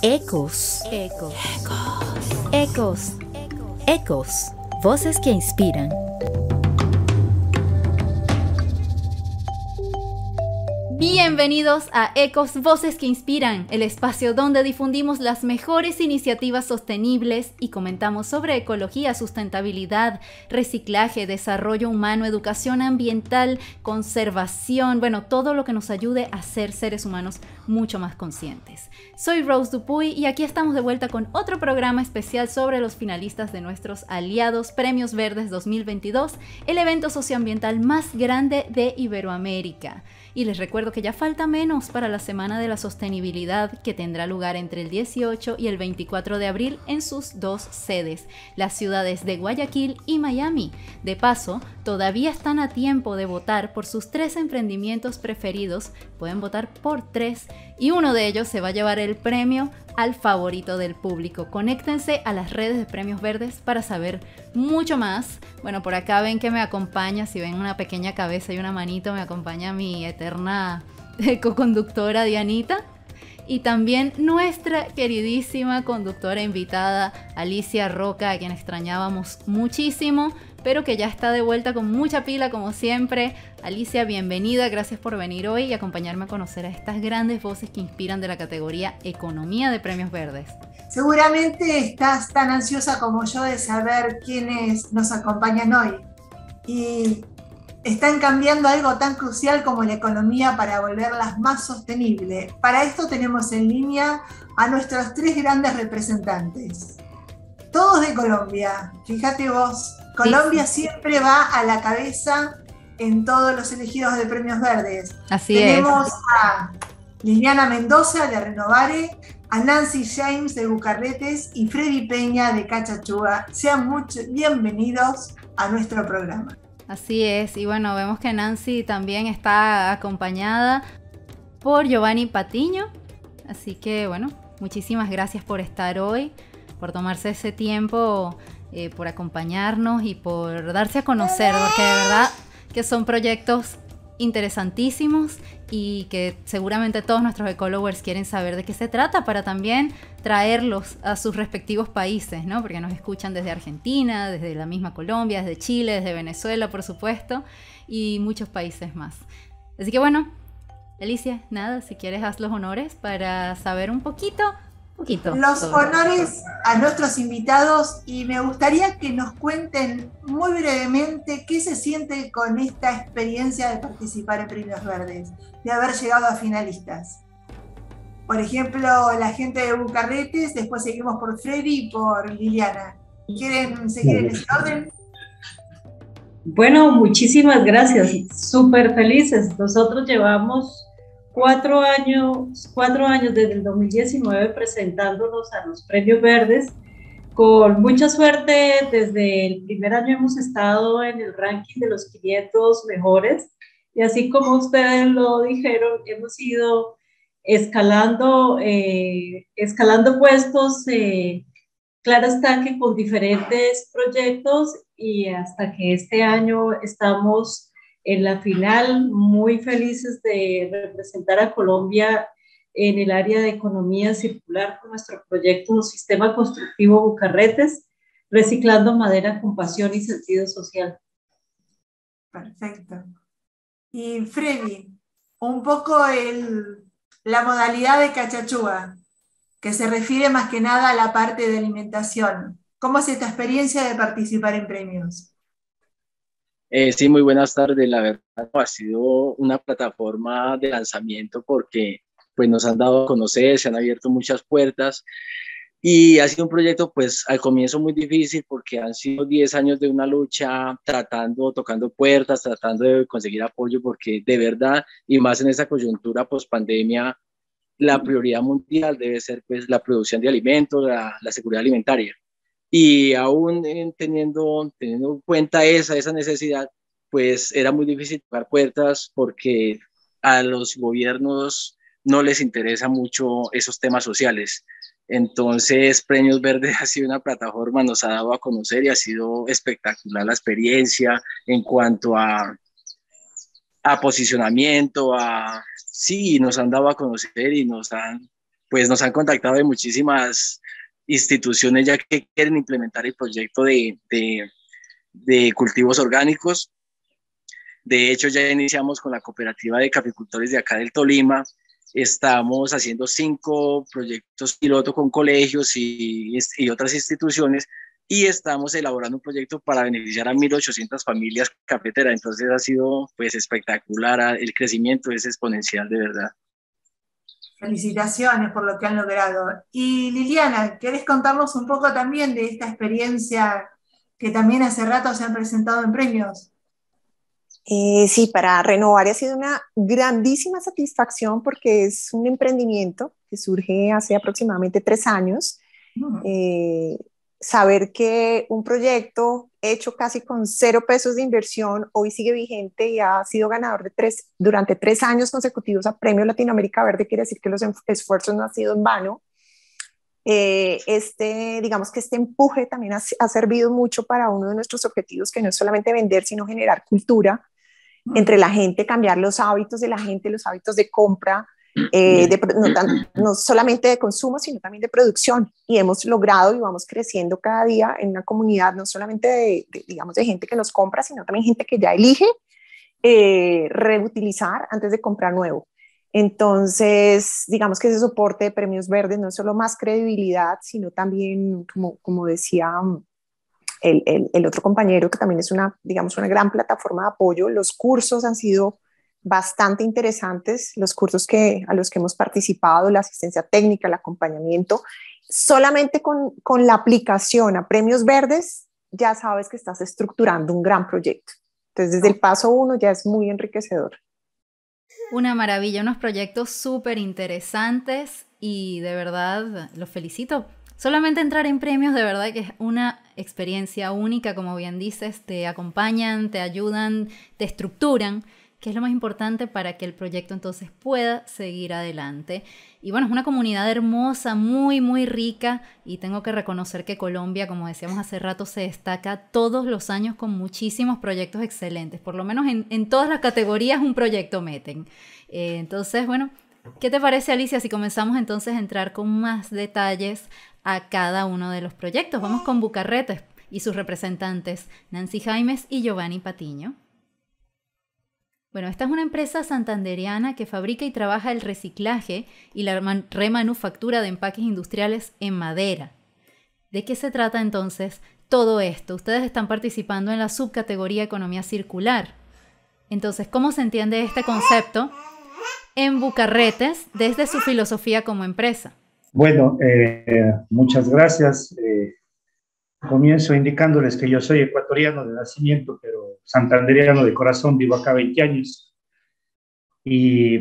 Ecos. Ecos. Ecos. Ecos. Voces que inspiran. Bienvenidos a Ecos, Voces que Inspiran, el espacio donde difundimos las mejores iniciativas sostenibles y comentamos sobre ecología, sustentabilidad, reciclaje, desarrollo humano, educación ambiental, conservación, todo lo que nos ayude a ser seres humanos mucho más conscientes. Soy Rose Dupuy y aquí estamos de vuelta con otro programa especial sobre los finalistas de nuestros aliados Premios Verdes 2022, el evento socioambiental más grande de Iberoamérica. Y les recuerdo que ya falta menos para la Semana de la Sostenibilidad, que tendrá lugar entre el 18 y el 24 de abril en sus dos sedes, las ciudades de Guayaquil y Miami. De paso, todavía están a tiempo de votar por sus 3 emprendimientos preferidos. Pueden votar por 3 y uno de ellos se va a llevar el premio al favorito del público. Conéctense a las redes de Premios Verdes para saber mucho más. Por acá ven que me acompaña, si ven una pequeña cabeza y una manito, me acompaña mi eterna co-conductora Dianita. Y también nuestra queridísima conductora invitada, Alicia Roca, a quien extrañábamos muchísimo, pero que ya está de vuelta con mucha pila como siempre. Alicia, bienvenida, gracias por venir hoy y acompañarme a conocer a estas grandes voces que inspiran de la categoría Economía de Premios Verdes. Seguramente estás tan ansiosa como yo de saber quiénes nos acompañan hoy. Y están cambiando algo tan crucial como la economía para volverlas más sostenible. Para esto tenemos en línea a nuestros 3 grandes representantes. Todos de Colombia, fíjate vos. Colombia siempre va a la cabeza en todos los elegidos de Premios Verdes. Tenemos a Liliana Mendoza de Renovare, a Nancy James de Bucarretes y Freddy Peña de Cachachúa. Sean bienvenidos a nuestro programa. Así es, y vemos que Nancy también está acompañada por Giovanni Patiño. Así que muchísimas gracias por estar hoy, por tomarse ese tiempo, por acompañarnos y por darse a conocer, porque de verdad que son proyectos interesantísimos y que seguramente todos nuestros ecologers quieren saber de qué se trata para también traerlos a sus respectivos países, ¿no? Porque nos escuchan desde Argentina, desde la misma Colombia, desde Chile, desde Venezuela, por supuesto, y muchos países más. Así que Alicia, si quieres haz los honores para saber un poquito. Los honores a nuestros invitados, y me gustaría que nos cuenten muy brevemente qué se siente con esta experiencia de participar en Premios Verdes, de haber llegado a finalistas. Por ejemplo, la gente de Bucarretes, después seguimos por Freddy y por Liliana. ¿Quieren seguir en ese orden? Muchísimas gracias, súper felices. Nosotros llevamos 4 años desde el 2019 presentándonos a los Premios Verdes. Con mucha suerte, desde el primer año hemos estado en el ranking de los 500 mejores, y así como ustedes lo dijeron, hemos ido escalando puestos, claro está que con diferentes proyectos, y hasta que este año estamos en la final, muy felices de representar a Colombia en el área de economía circular con nuestro proyecto Sistema Constructivo Bucarretes, reciclando madera con pasión y sentido social. Perfecto. Y Freddy, un poco la modalidad de Cachachúa, que se refiere más que nada a la parte de alimentación. ¿Cómo es esta experiencia de participar en premios? Sí, muy buenas tardes. La verdad ha sido una plataforma de lanzamiento porque nos han dado a conocer, se han abierto muchas puertas, y ha sido un proyecto al comienzo muy difícil porque han sido 10 años de una lucha, tocando puertas, tratando de conseguir apoyo, porque de verdad, y más en esta coyuntura post-pandemia, la prioridad mundial debe ser la producción de alimentos, la seguridad alimentaria. Y aún teniendo en cuenta esa necesidad, era muy difícil tocar puertas porque a los gobiernos no les interesa mucho esos temas sociales. Entonces, Premios Verdes ha sido una plataforma, nos ha dado a conocer, y ha sido espectacular la experiencia en cuanto a posicionamiento, sí, nos han dado a conocer y nos han pues nos han contactado de muchísimas instituciones ya que quieren implementar el proyecto de cultivos orgánicos. De hecho, ya iniciamos con la cooperativa de caficultores de acá del Tolima. Estamos haciendo 5 proyectos piloto con colegios y otras instituciones, y estamos elaborando un proyecto para beneficiar a 1.800 familias cafeteras. Entonces ha sido pues espectacular, el crecimiento es exponencial de verdad. Felicitaciones por lo que han logrado. Y Liliana, ¿querés contarnos un poco también de esta experiencia que también hace rato se han presentado en premios? Sí, para Renovar ha sido una grandísima satisfacción porque es un emprendimiento que surge hace aproximadamente 3 años. Saber que un proyecto hecho casi con 0 pesos de inversión hoy sigue vigente y ha sido ganador durante 3 años consecutivos a Premio Latinoamérica Verde quiere decir que los esfuerzos no han sido en vano. Digamos que este empuje también ha servido mucho para uno de nuestros objetivos, que no es solamente vender, sino generar cultura entre la gente, cambiar los hábitos de la gente, los hábitos de compra, no solamente de consumo, sino también de producción. Y hemos logrado y vamos creciendo cada día en una comunidad, no solamente digamos, de gente que nos compra, sino también gente que ya elige reutilizar antes de comprar nuevo. Entonces, digamos que ese soporte de Premios Verdes no es solo más credibilidad, sino también, como decía el otro compañero, que también es digamos, una gran plataforma de apoyo. Los cursos han sido bastante interesantes, los cursos a los que hemos participado, la asistencia técnica, el acompañamiento. Solamente con la aplicación a Premios Verdes ya sabes que estás estructurando un gran proyecto. Entonces, desde el paso 1 ya es muy enriquecedor. Una maravilla, unos proyectos súper interesantes y de verdad los felicito. Solamente entrar en premios de verdad que es una experiencia única, como bien dices, te acompañan, te ayudan, te estructuran, que es lo más importante para que el proyecto entonces pueda seguir adelante. Y bueno, es una comunidad hermosa, muy, muy rica, y tengo que reconocer que Colombia, como decíamos hace rato, se destaca todos los años con muchísimos proyectos excelentes. Por lo menos en todas las categorías un proyecto meten. Entonces, bueno, ¿qué te parece, Alicia, si comenzamos entonces a entrar con más detalles a cada uno de los proyectos? Vamos con Bucarretes y sus representantes, Nancy Jaimes y Giovanni Patiño. Bueno, esta es una empresa santandereana que fabrica y trabaja el reciclaje y la remanufactura de empaques industriales en madera. ¿De qué se trata entonces todo esto? Ustedes están participando en la subcategoría Economía Circular. Entonces, ¿cómo se entiende este concepto en Bucarretes desde su filosofía como empresa? Bueno, muchas gracias. Comienzo indicándoles que yo soy ecuatoriano de nacimiento, pero santandereano de corazón, vivo acá 20 años. Y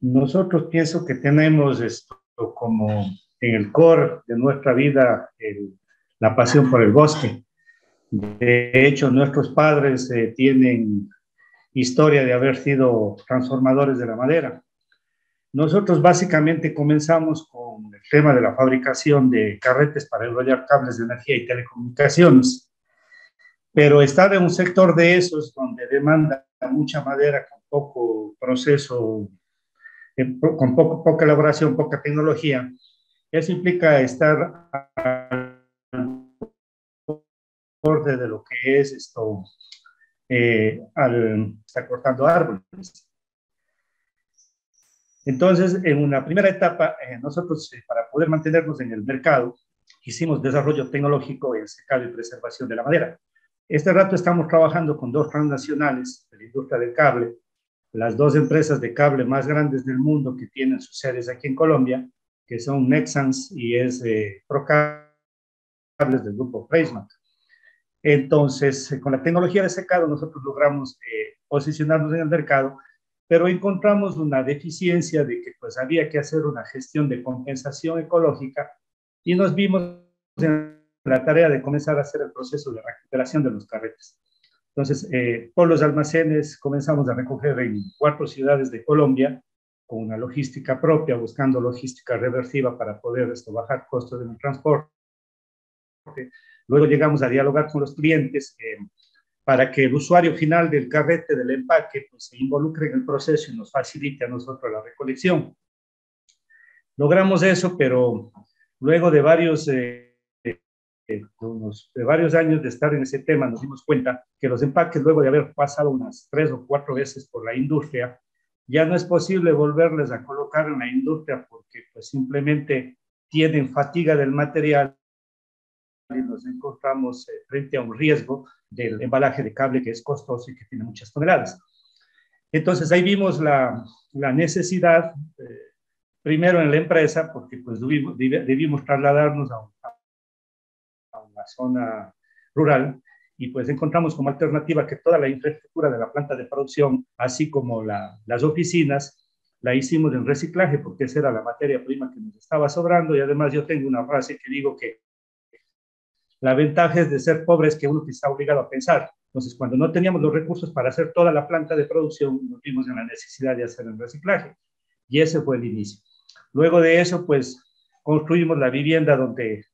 nosotros pienso que tenemos esto como en el core de nuestra vida, la pasión por el bosque. De hecho, nuestros padres tienen historia de haber sido transformadores de la madera. Nosotros básicamente comenzamos con el tema de la fabricación de carretes para enrollar cables de energía y telecomunicaciones, pero estar en un sector de esos donde demanda mucha madera con poco proceso, con poca elaboración, poca tecnología, eso implica estar al borde de lo que es esto, estar cortando árboles. Entonces, en una primera etapa, nosotros, para poder mantenernos en el mercado, hicimos desarrollo tecnológico en secado y preservación de la madera. Este rato estamos trabajando con 2 transnacionales de la industria del cable, las 2 empresas de cable más grandes del mundo que tienen sus sedes aquí en Colombia, que son Nexans y es Procables del grupo Prysmac. Entonces, con la tecnología de secado, nosotros logramos posicionarnos en el mercado, pero encontramos una deficiencia de que pues había que hacer una gestión de compensación ecológica y nos vimos en la tarea de comenzar a hacer el proceso de recuperación de los carretes. Entonces, por los almacenes comenzamos a recoger en 4 ciudades de Colombia con una logística propia, buscando logística reversiva para poder bajar costos del transporte. Luego llegamos a dialogar con los clientes para que el usuario final del carrete, del empaque, pues, se involucre en el proceso y nos facilite a nosotros la recolección. Logramos eso, pero luego de varios años de estar en ese tema, nos dimos cuenta que los empaques, luego de haber pasado unas 3 o 4 veces por la industria, ya no es posible volverles a colocar en la industria porque pues, simplemente tienen fatiga del material y nos encontramos frente a un riesgo del embalaje de cable que es costoso y que tiene muchas toneladas. Entonces ahí vimos la necesidad, primero en la empresa, porque pues debimos trasladarnos a una zona rural y pues encontramos como alternativa que toda la infraestructura de la planta de producción, así como las oficinas, la hicimos en reciclaje porque esa era la materia prima que nos estaba sobrando y además yo tengo una frase que digo que la ventaja es de ser pobres que uno está obligado a pensar. Entonces, cuando no teníamos los recursos para hacer toda la planta de producción, nos vimos en la necesidad de hacer el reciclaje. Y ese fue el inicio. Luego de eso, pues, construimos la vivienda donde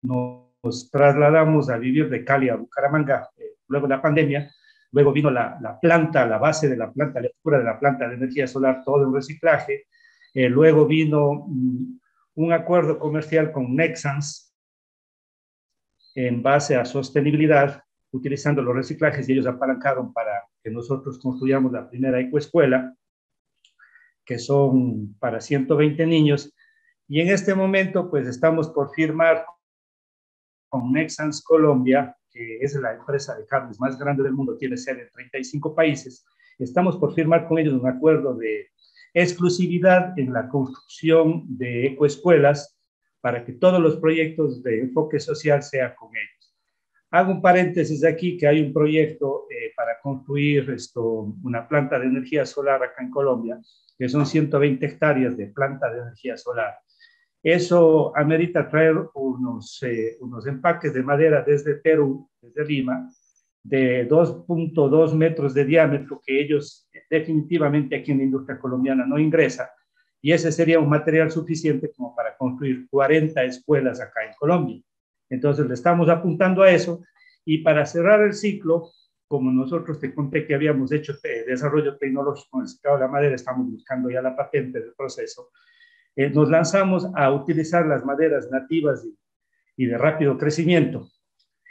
nos trasladamos a vivir de Cali a Bucaramanga, luego de la pandemia. Luego vino la planta, la base de la planta, la estructura de la planta de energía solar, todo en reciclaje. Luego vino un acuerdo comercial con Nexans, en base a sostenibilidad, utilizando los reciclajes y ellos apalancaron para que nosotros construyamos la primera ecoescuela, que son para 120 niños. Y en este momento, pues estamos por firmar con Nexans Colombia, que es la empresa de cables más grande del mundo, tiene sede en 35 países. Estamos por firmar con ellos un acuerdo de exclusividad en la construcción de ecoescuelas para que todos los proyectos de enfoque social sean con ellos. Hago un paréntesis aquí que hay un proyecto para construir una planta de energía solar acá en Colombia, que son 120 hectáreas de planta de energía solar. Eso amerita traer unos empaques de madera desde Perú, desde Lima, de 2.2 metros de diámetro, que ellos definitivamente aquí en la industria colombiana no ingresan, y ese sería un material suficiente como para construir 40 escuelas acá en Colombia. Entonces le estamos apuntando a eso, y para cerrar el ciclo, como nosotros te conté que habíamos hecho desarrollo tecnológico en el secado de la madera, estamos buscando ya la patente del proceso, nos lanzamos a utilizar las maderas nativas y de rápido crecimiento.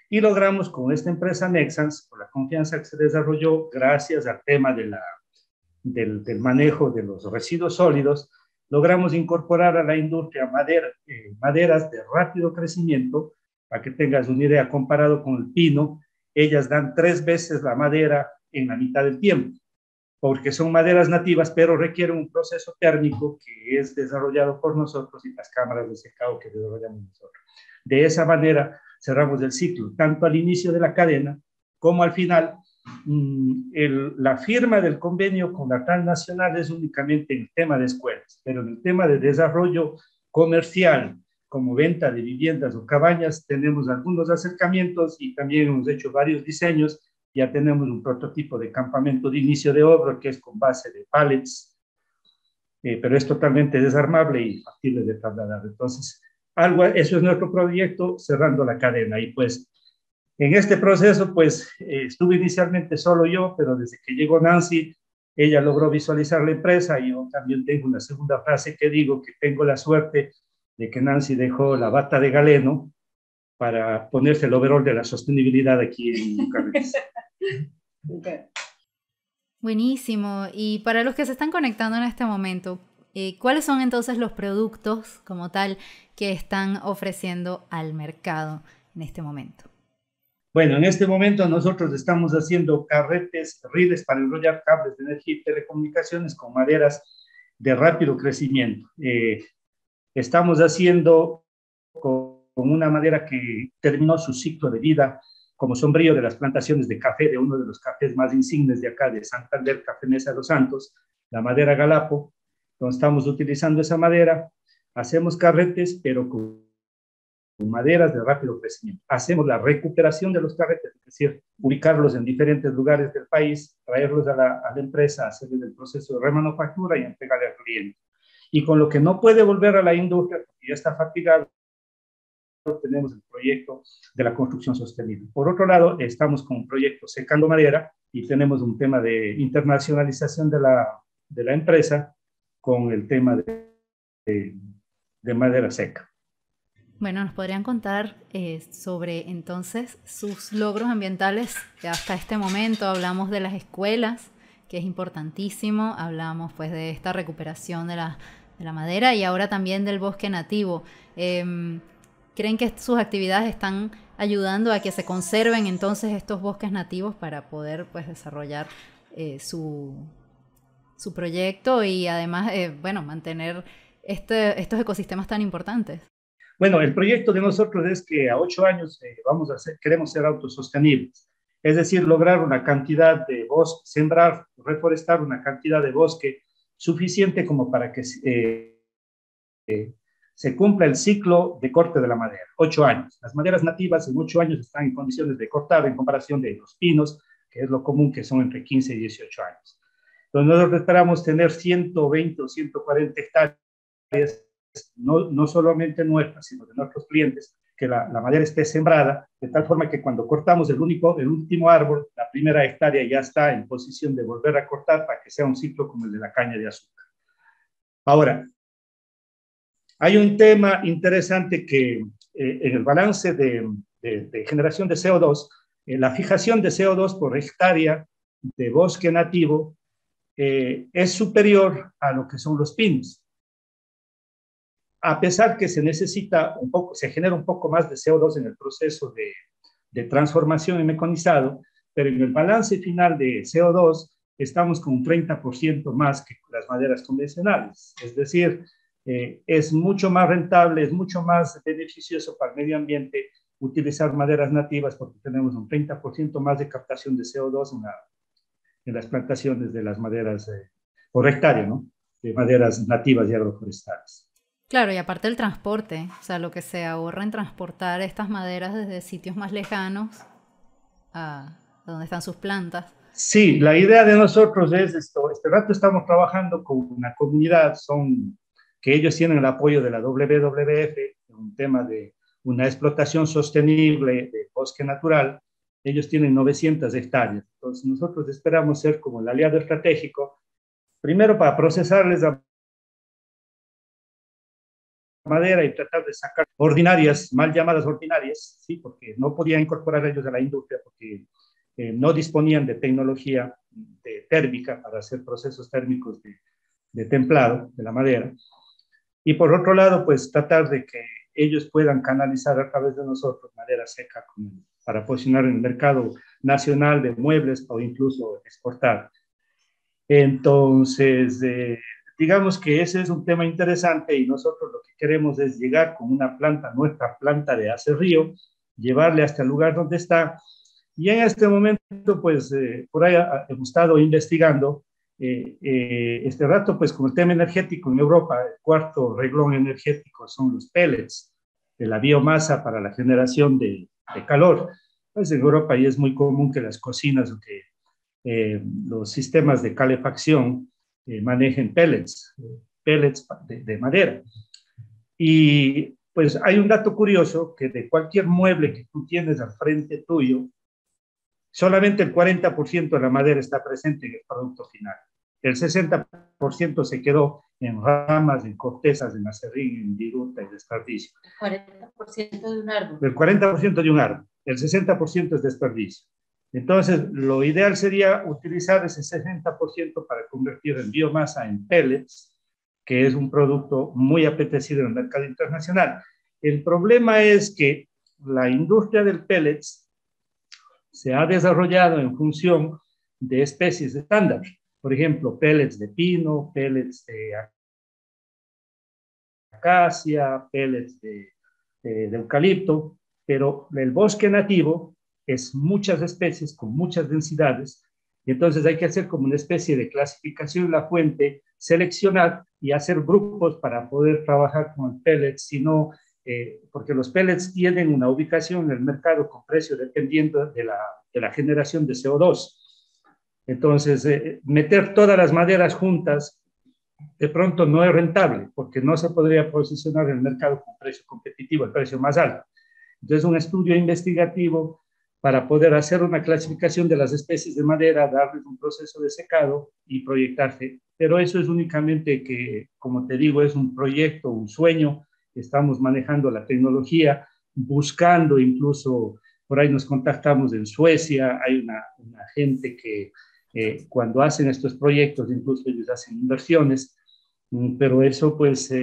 Y logramos con esta empresa Nexans, por la confianza que se desarrolló gracias al tema del manejo de los residuos sólidos, logramos incorporar a la industria maderas de rápido crecimiento. Para que tengas una idea, comparado con el pino, ellas dan 3 veces la madera en la mitad del tiempo, porque son maderas nativas, pero requieren un proceso térmico que es desarrollado por nosotros y las cámaras de secado que desarrollamos nosotros. De esa manera cerramos el ciclo, tanto al inicio de la cadena como al final. La firma del convenio con la transnacional es únicamente en el tema de escuelas, pero en el tema de desarrollo comercial, como venta de viviendas o cabañas, tenemos algunos acercamientos y también hemos hecho varios diseños. Ya tenemos un prototipo de campamento de inicio de obra que es con base de pallets, pero es totalmente desarmable y factible de trasladar. Entonces, eso es nuestro proyecto, cerrando la cadena. Y pues, en este proceso, pues, estuve inicialmente solo yo, pero desde que llegó Nancy, ella logró visualizar la empresa, y yo también tengo una segunda frase que digo que tengo la suerte de que Nancy dejó la bata de galeno para ponerse el overall de la sostenibilidad aquí en Bucarest. Buenísimo. Y para los que se están conectando en este momento, ¿cuáles son entonces los productos como tal que están ofreciendo al mercado en este momento? Bueno, en este momento nosotros estamos haciendo rieles para enrollar cables de energía y telecomunicaciones con maderas de rápido crecimiento. Estamos haciendo con una madera que terminó su ciclo de vida como sombrío de las plantaciones de café de uno de los cafés más insignes de acá, de Santander, Café Mesa de los Santos, la madera Galapo. Entonces estamos utilizando esa madera, hacemos carretes, pero con maderas de rápido crecimiento. Hacemos la recuperación de los carretes, es decir, ubicarlos en diferentes lugares del país, traerlos a la empresa, hacerles el proceso de remanufactura y entregarle al cliente. Y con lo que no puede volver a la industria, porque ya está fatigado, tenemos el proyecto de la construcción sostenible. Por otro lado, estamos con un proyecto secando madera y tenemos un tema de internacionalización de la empresa con el tema de de madera seca. Bueno, ¿nos podrían contar sobre entonces sus logros ambientales hasta este momento? Hablamos de las escuelas, que es importantísimo, hablamos pues de esta recuperación de la madera y ahora también del bosque nativo. ¿Creen que sus actividades están ayudando a que se conserven entonces estos bosques nativos para poder pues desarrollar su proyecto y además bueno, mantener estos ecosistemas tan importantes? Bueno, el proyecto de nosotros es que a 8 años queremos ser autosostenibles, es decir, lograr una cantidad de bosque, sembrar, reforestar una cantidad de bosque suficiente como para que se cumpla el ciclo de corte de la madera, 8 años. Las maderas nativas en 8 años están en condiciones de cortar en comparación de los pinos, que es lo común, que son entre 15 y 18 años. Entonces nosotros esperamos tener 120 o 140 hectáreas, no solamente nuestras, sino de nuestros clientes, que la madera esté sembrada, de tal forma que cuando cortamos el último árbol, la primera hectárea ya está en posición de volver a cortar para que sea un ciclo como el de la caña de azúcar. Ahora, hay un tema interesante que en el balance de generación de CO2, la fijación de CO2 por hectárea de bosque nativo es superior a lo que son los pinos. A pesar que se necesita un poco, se genera un poco más de CO2 en el proceso de transformación en mecanizado, pero en el balance final de CO2 estamos con un 30% más que las maderas convencionales. Es decir, es mucho más rentable, es mucho más beneficioso para el medio ambiente utilizar maderas nativas porque tenemos un 30% más de captación de CO2 en las plantaciones de las maderas por hectárea, ¿no? De maderas nativas y agroforestales. Claro, y aparte el transporte, o sea, lo que se ahorra en transportar estas maderas desde sitios más lejanos a donde están sus plantas. Sí, la idea de nosotros es esto. Este rato estamos trabajando con una comunidad, que ellos tienen el apoyo de la WWF, un tema de una explotación sostenible de bosque natural. Ellos tienen 900 hectáreas. Entonces nosotros esperamos ser como el aliado estratégico, primero para procesarles la madera y tratar de sacar ordinarias, mal llamadas ordinarias, ¿sí? Porque no podían incorporar ellos a la industria porque no disponían de tecnología térmica para hacer procesos térmicos de templado de la madera. Y por otro lado, pues tratar de que ellos puedan canalizar a través de nosotros madera seca para posicionar en el mercado nacional de muebles o incluso exportar. Entonces, digamos que ese es un tema interesante y nosotros lo que queremos es llegar con una planta, nuestra planta de acerrío, llevarle hasta el lugar donde está. Y en este momento, pues, por ahí hemos estado investigando este rato, pues, con el tema energético en Europa, el cuarto reglón energético son los pellets, de la biomasa para la generación de calor. Pues en Europa y es muy común que las cocinas o que los sistemas de calefacción manejen pellets de madera. Y pues hay un dato curioso que de cualquier mueble que tú tienes al frente tuyo, solamente el 40% de la madera está presente en el producto final. El 60% se quedó en ramas, en cortezas, en acerrín, en viruta y desperdicio. El 40% de un árbol. El 40% de un árbol. El 60% es desperdicio. Entonces, lo ideal sería utilizar ese 60% para convertir en biomasa en pellets, que es un producto muy apetecido en el mercado internacional. El problema es que la industria del pellets se ha desarrollado en función de especies estándar. Por ejemplo, pellets de pino, pellets de acacia, pellets de eucalipto, pero el bosque nativo es muchas especies con muchas densidades, y entonces hay que hacer como una especie de clasificación en la fuente, seleccionar y hacer grupos para poder trabajar con el pellets, sino, porque los pellets tienen una ubicación en el mercado con precio dependiendo de la generación de CO2. Entonces, meter todas las maderas juntas de pronto no es rentable, porque no se podría posicionar en el mercado con precio competitivo, el precio más alto. Entonces, un estudio investigativo para poder hacer una clasificación de las especies de madera, darles un proceso de secado y proyectarse. Pero eso es únicamente que, como te digo, es un proyecto, un sueño. Estamos manejando la tecnología, buscando incluso, por ahí nos contactamos en Suecia, hay una gente que cuando hacen estos proyectos, incluso ellos hacen inversiones, pero eso pues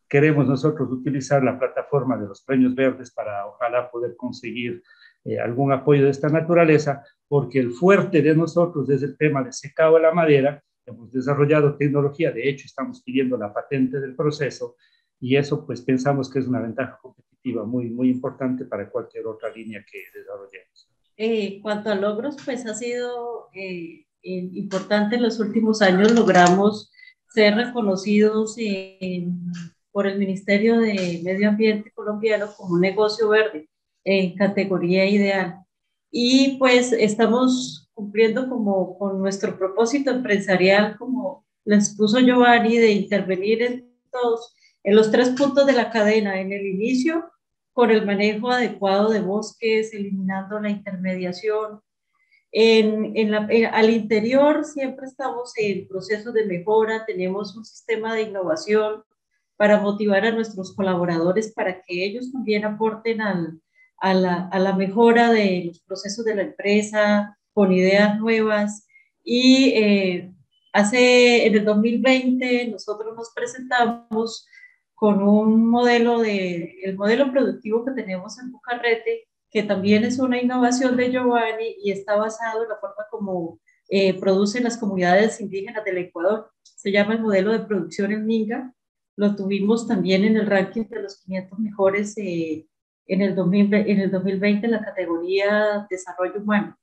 queremos nosotros utilizar la plataforma de los premios verdes para ojalá poder conseguir algún apoyo de esta naturaleza, porque el fuerte de nosotros es el tema de secado de la madera. Hemos desarrollado tecnología, de hecho estamos pidiendo la patente del proceso y eso pues pensamos que es una ventaja competitiva muy, muy importante para cualquier otra línea que desarrollemos. Cuanto a logros, pues ha sido importante en los últimos años. Logramos ser reconocidos por el Ministerio de Medio Ambiente colombiano como un negocio verde en categoría ideal. Y pues estamos cumpliendo como con nuestro propósito empresarial, como les puso Giovanni, de intervenir en los 3 puntos de la cadena, en el inicio, con el manejo adecuado de bosques, eliminando la intermediación. Al interior siempre estamos en proceso de mejora, tenemos un sistema de innovación para motivar a nuestros colaboradores para que ellos también aporten a la mejora de los procesos de la empresa con ideas nuevas. Y en el 2020 nosotros nos presentamos con el modelo productivo que tenemos en Bucarrete, que también es una innovación de Giovanni y está basado en la forma como producen las comunidades indígenas del Ecuador. Se llama el modelo de producción en Minga. Lo tuvimos también en el ranking de los 500 mejores en el 2020 en la categoría Desarrollo Humano.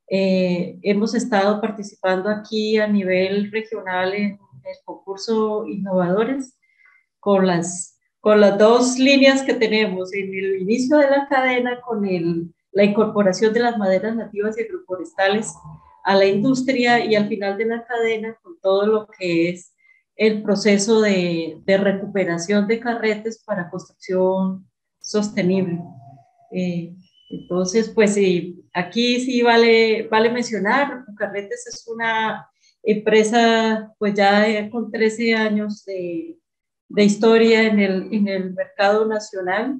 Hemos estado participando aquí a nivel regional en el concurso Innovadores con las 2 líneas que tenemos en el inicio de la cadena, con la incorporación de las maderas nativas y agroforestales a la industria, y al final de la cadena con todo lo que es el proceso de recuperación de carretes para construcción sostenible. Entonces, pues sí, aquí sí vale mencionar, Bucarretes es una empresa pues ya con 13 años de historia en el mercado nacional,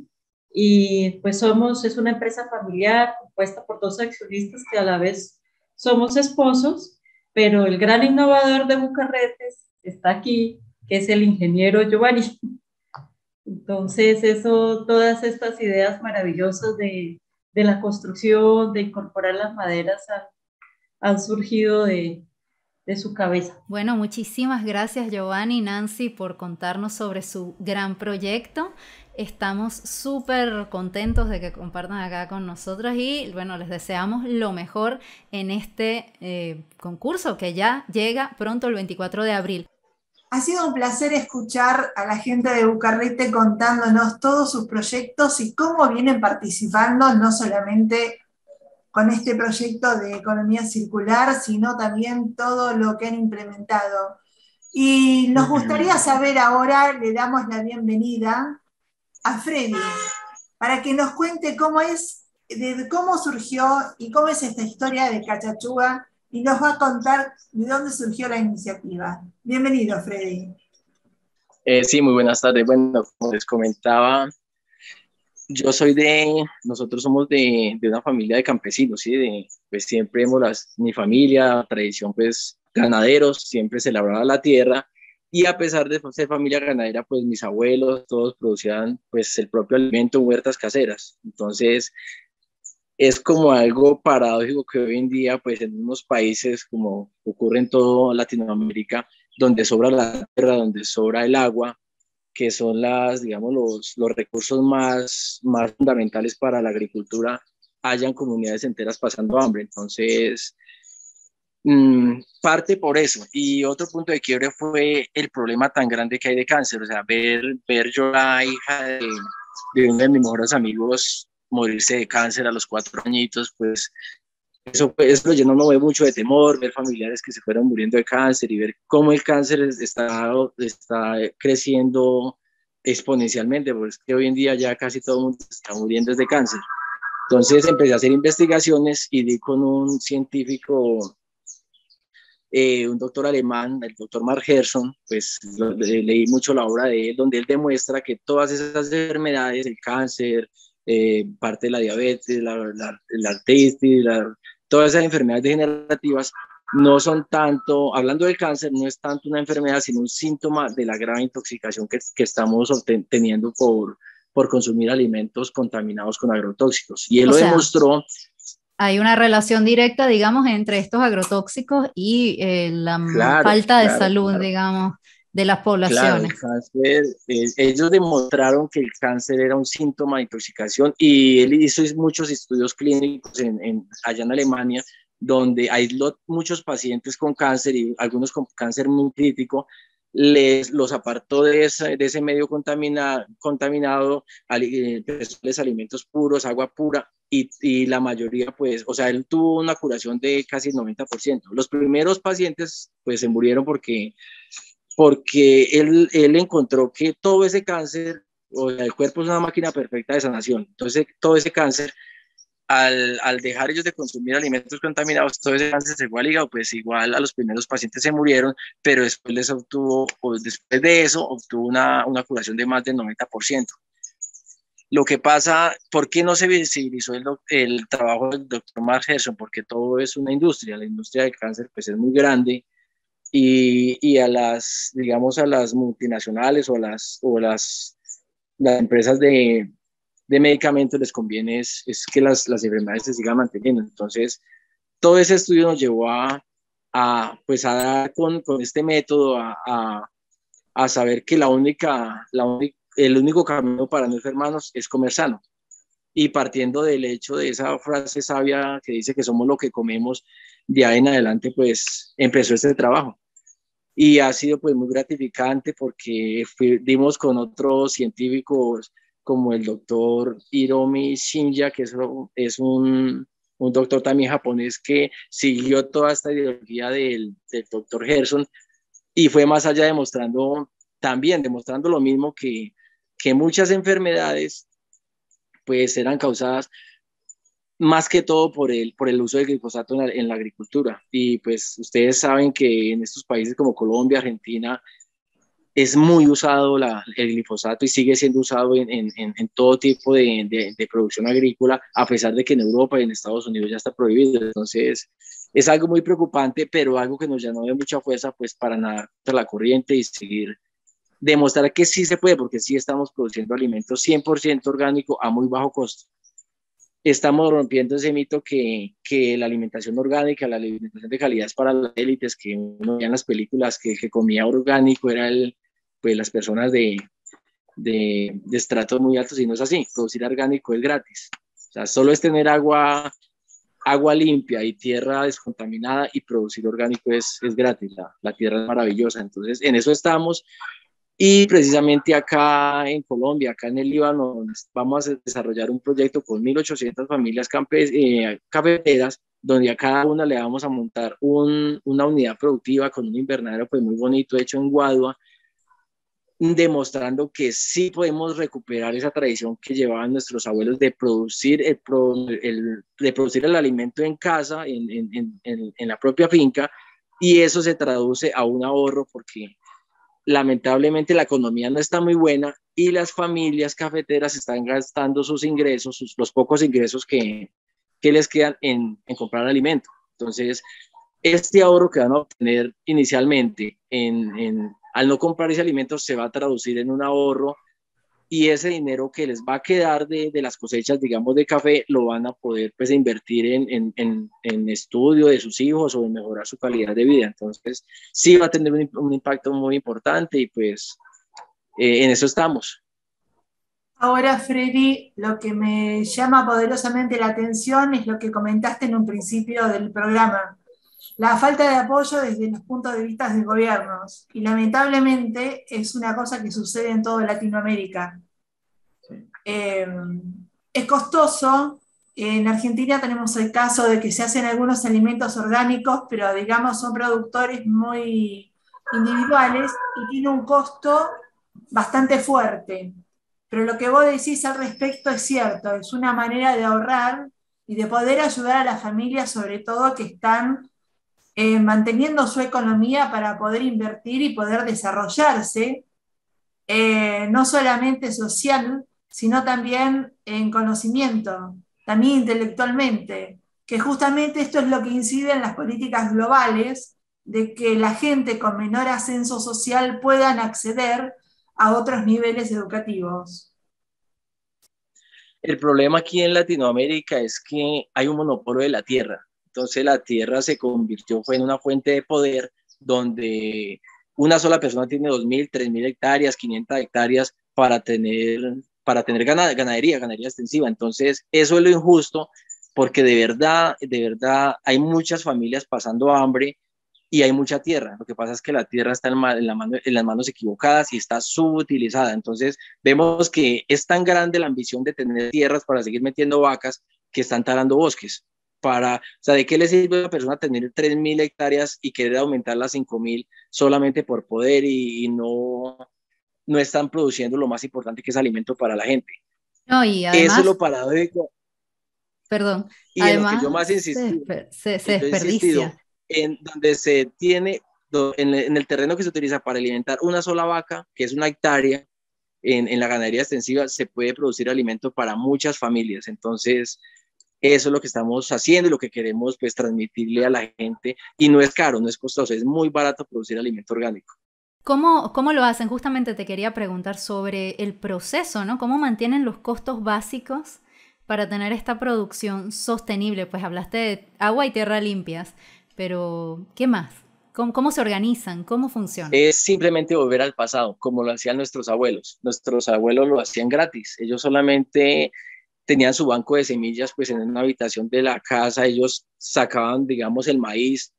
y pues es una empresa familiar compuesta por 2 accionistas que a la vez somos esposos, pero el gran innovador de Bucarretes está aquí, que es el ingeniero Giovanni. Entonces todas estas ideas maravillosas de la construcción, de incorporar las maderas han surgido de su cabeza. Bueno, muchísimas gracias Giovanni y Nancy por contarnos sobre su gran proyecto. Estamos súper contentos de que compartan acá con nosotros y bueno, les deseamos lo mejor en este concurso que ya llega pronto el 24 de abril. Ha sido un placer escuchar a la gente de Bucarrete contándonos todos sus proyectos y cómo vienen participando, no solamente con este proyecto de economía circular, sino también todo lo que han implementado. Y nos gustaría saber ahora, le damos la bienvenida a Freddy, para que nos cuente cómo surgió y cómo es esta historia de Cachachuga, y nos va a contar de dónde surgió la iniciativa. Bienvenido, Freddy. Sí, muy buenas tardes. Bueno, como les comentaba, nosotros somos de una familia de campesinos, ¿sí? Pues siempre mi familia, tradición, pues ganaderos, siempre se labraba la tierra, y a pesar de ser familia ganadera, pues mis abuelos, todos producían pues el propio alimento en huertas caseras. Entonces, es como algo paradójico que hoy en día, pues en unos países como ocurre en toda Latinoamérica, donde sobra la tierra, donde sobra el agua, que son digamos, los recursos más fundamentales para la agricultura, hayan comunidades enteras pasando hambre. Entonces, parte por eso. Y otro punto de quiebre fue el problema tan grande que hay de cáncer. O sea, ver yo la hija de uno de mis mejores amigos morirse de cáncer a los 4 añitos, pues eso lo llenó mucho de temor, ver familiares que se fueron muriendo de cáncer y ver cómo el cáncer está creciendo exponencialmente, porque es que hoy en día ya casi todo el mundo está muriendo de cáncer. Entonces empecé a hacer investigaciones y di con un científico, un doctor alemán, el doctor Mark Gerson. Pues leí mucho la obra de él, donde él demuestra que todas esas enfermedades, el cáncer, parte de la diabetes, la artritis, todas esas enfermedades degenerativas, no son tanto, hablando del cáncer, no es tanto una enfermedad, sino un síntoma de la grave intoxicación que estamos teniendo por consumir alimentos contaminados con agrotóxicos. Y él O lo sea, demostró. hay una relación directa, digamos, entre estos agrotóxicos y la Claro, falta de claro, salud, claro. digamos, de las Claro, poblaciones. el cáncer, ellos demostraron que el cáncer era un síntoma de intoxicación, y él hizo muchos estudios clínicos allá en Alemania, donde aisló muchos pacientes con cáncer y algunos con cáncer muy crítico, los apartó de ese medio contaminado, les alimentos puros, agua pura, y la mayoría, pues, o sea, él tuvo una curación de casi el 90%. Los primeros pacientes, pues, se murieron porque él encontró que todo ese cáncer, o sea, el cuerpo es una máquina perfecta de sanación. Entonces, todo ese cáncer, al dejar ellos de consumir alimentos contaminados, todo ese cáncer se fue al hígado. Pues igual a los primeros pacientes se murieron, pero después después de eso, obtuvo una curación de más del 90%. Lo que pasa, ¿por qué no se visibilizó el trabajo del doctor Mark Gerson? Porque todo es una industria, la industria del cáncer pues es muy grande, y digamos, a las multinacionales las empresas de medicamentos les conviene es que las enfermedades se sigan manteniendo. Entonces, todo ese estudio nos llevó pues a dar con este método a saber que el único camino para no enfermarnos es comer sano. Y partiendo del hecho de esa frase sabia que dice que somos lo que comemos, de ahí en adelante pues empezó este trabajo. Y ha sido pues muy gratificante, porque dimos con otros científicos como el doctor Hiromi Shinja, que es un doctor también japonés que siguió toda esta ideología del doctor Gerson, y fue más allá, demostrando lo mismo, que muchas enfermedades pues eran causadas más que todo por el uso del glifosato en la agricultura. Y pues ustedes saben que en estos países como Colombia, Argentina, es muy usado el glifosato, y sigue siendo usado en todo tipo de producción agrícola, a pesar de que en Europa y en Estados Unidos ya está prohibido. Entonces, es algo muy preocupante, pero algo que nos llenó de mucha fuerza, pues, para nadar contra la corriente y seguir, demostrar que sí se puede, porque sí estamos produciendo alimentos 100% orgánicos a muy bajo costo. Estamos rompiendo ese mito que la alimentación orgánica, la alimentación de calidad es para las élites, que uno veía en las películas que comía orgánico era pues las personas de estratos muy altos, y no es así. Producir orgánico es gratis. O sea, solo es tener agua limpia y tierra descontaminada, y producir orgánico es gratis. La tierra es maravillosa. Entonces, en eso estamos. Y precisamente acá en Colombia, acá en el Líbano, vamos a desarrollar un proyecto con 1.800 familias cafeteras, donde a cada una le vamos a montar una unidad productiva con un invernadero pues muy bonito, hecho en Guadua, demostrando que sí podemos recuperar esa tradición que llevaban nuestros abuelos de producir el alimento en casa, en la propia finca. Y eso se traduce a un ahorro, porque lamentablemente la economía no está muy buena, y las familias cafeteras están gastando sus ingresos, los pocos ingresos que les quedan en comprar alimento. Entonces, este ahorro que van a obtener inicialmente al no comprar ese alimento se va a traducir en un ahorro, y ese dinero que les va a quedar de las cosechas, digamos, de café, lo van a poder pues invertir en estudio de sus hijos, o en mejorar su calidad de vida. Entonces, sí va a tener un impacto muy importante, y pues en eso estamos. Ahora, Freddy, lo que me llama poderosamente la atención es lo que comentaste en un principio del programa, la falta de apoyo desde los puntos de vista de gobiernos. Y lamentablemente es una cosa que sucede en toda Latinoamérica. Es costoso. En Argentina tenemos el caso de que se hacen algunos alimentos orgánicos, pero digamos son productores muy individuales y tiene un costo bastante fuerte. pero lo que vos decís al respecto es cierto, es una manera de ahorrar y de poder ayudar a las familias, sobre todo que están manteniendo su economía para poder invertir y poder desarrollarse, no solamente social, sino también en conocimiento, también intelectualmente, que justamente esto es lo que incide en las políticas globales, de que la gente con menor ascenso social puedan acceder a otros niveles educativos. El problema aquí en Latinoamérica es que hay un monopolio de la tierra. Entonces la tierra se convirtió fue en una fuente de poder donde una sola persona tiene 2.000, 3.000 hectáreas, 500 hectáreas para tener ganadería extensiva. Entonces eso es lo injusto porque de verdad hay muchas familias pasando hambre y hay mucha tierra. Lo que pasa es que la tierra está en las manos equivocadas y está subutilizada. Entonces, vemos que es tan grande la ambición de tener tierras para seguir metiendo vacas que están talando bosques. O sea, ¿de qué le sirve a una persona tener 3.000 hectáreas y querer aumentarlas a 5.000 solamente por poder y no están produciendo lo más importante que es alimento para la gente? No, y Eso es además, lo paradójico perdón, y en lo que yo además más insistí. se Yo he insistido desperdicia. en donde se tiene, en el terreno que se utiliza para alimentar una sola vaca, que es una hectárea, en la ganadería extensiva se puede producir alimento para muchas familias. Entonces, eso es lo que estamos haciendo y lo que queremos pues transmitirle a la gente. Y no es caro, no es costoso, es muy barato producir alimento orgánico. ¿Cómo lo hacen? Justamente te quería preguntar sobre el proceso, ¿no? ¿Cómo mantienen los costos básicos para tener esta producción sostenible? Pues hablaste de agua y tierra limpias, pero ¿qué más? ¿Cómo se organizan? ¿Cómo funciona? Es simplemente volver al pasado, como lo hacían nuestros abuelos. Nuestros abuelos lo hacían gratis. Ellos solamente tenían su banco de semillas pues en una habitación de la casa. Ellos sacaban, digamos, el maíz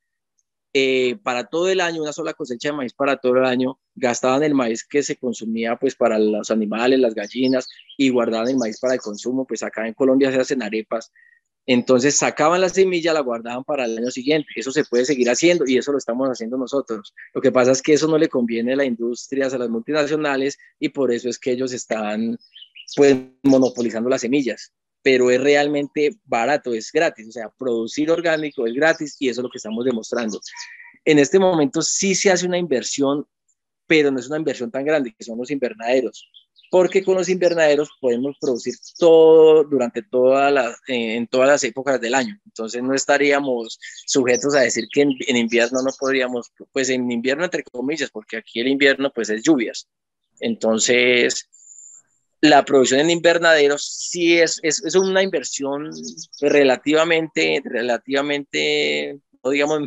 para todo el año, una sola cosecha de maíz para todo el año. Gastaban el maíz que se consumía pues para los animales, las gallinas, y guardaban el maíz para el consumo. Pues acá en Colombia se hacen arepas. Entonces sacaban la semilla, la guardaban para el año siguiente. Eso se puede seguir haciendo y eso lo estamos haciendo nosotros. Lo que pasa es que eso no le conviene a las industrias, a las multinacionales, y por eso es que ellos están pues monopolizando las semillas. Pero es realmente barato, es gratis. O sea, producir orgánico es gratis y eso es lo que estamos demostrando. En este momento sí se hace una inversión, pero no es una inversión tan grande, que son los invernaderos, porque con los invernaderos podemos producir todo durante en todas las épocas del año. Entonces no estaríamos sujetos a decir que en invierno no podríamos, pues en invierno entre comillas, porque aquí el invierno pues es lluvias. Entonces la producción en invernaderos sí es una inversión relativamente, no digamos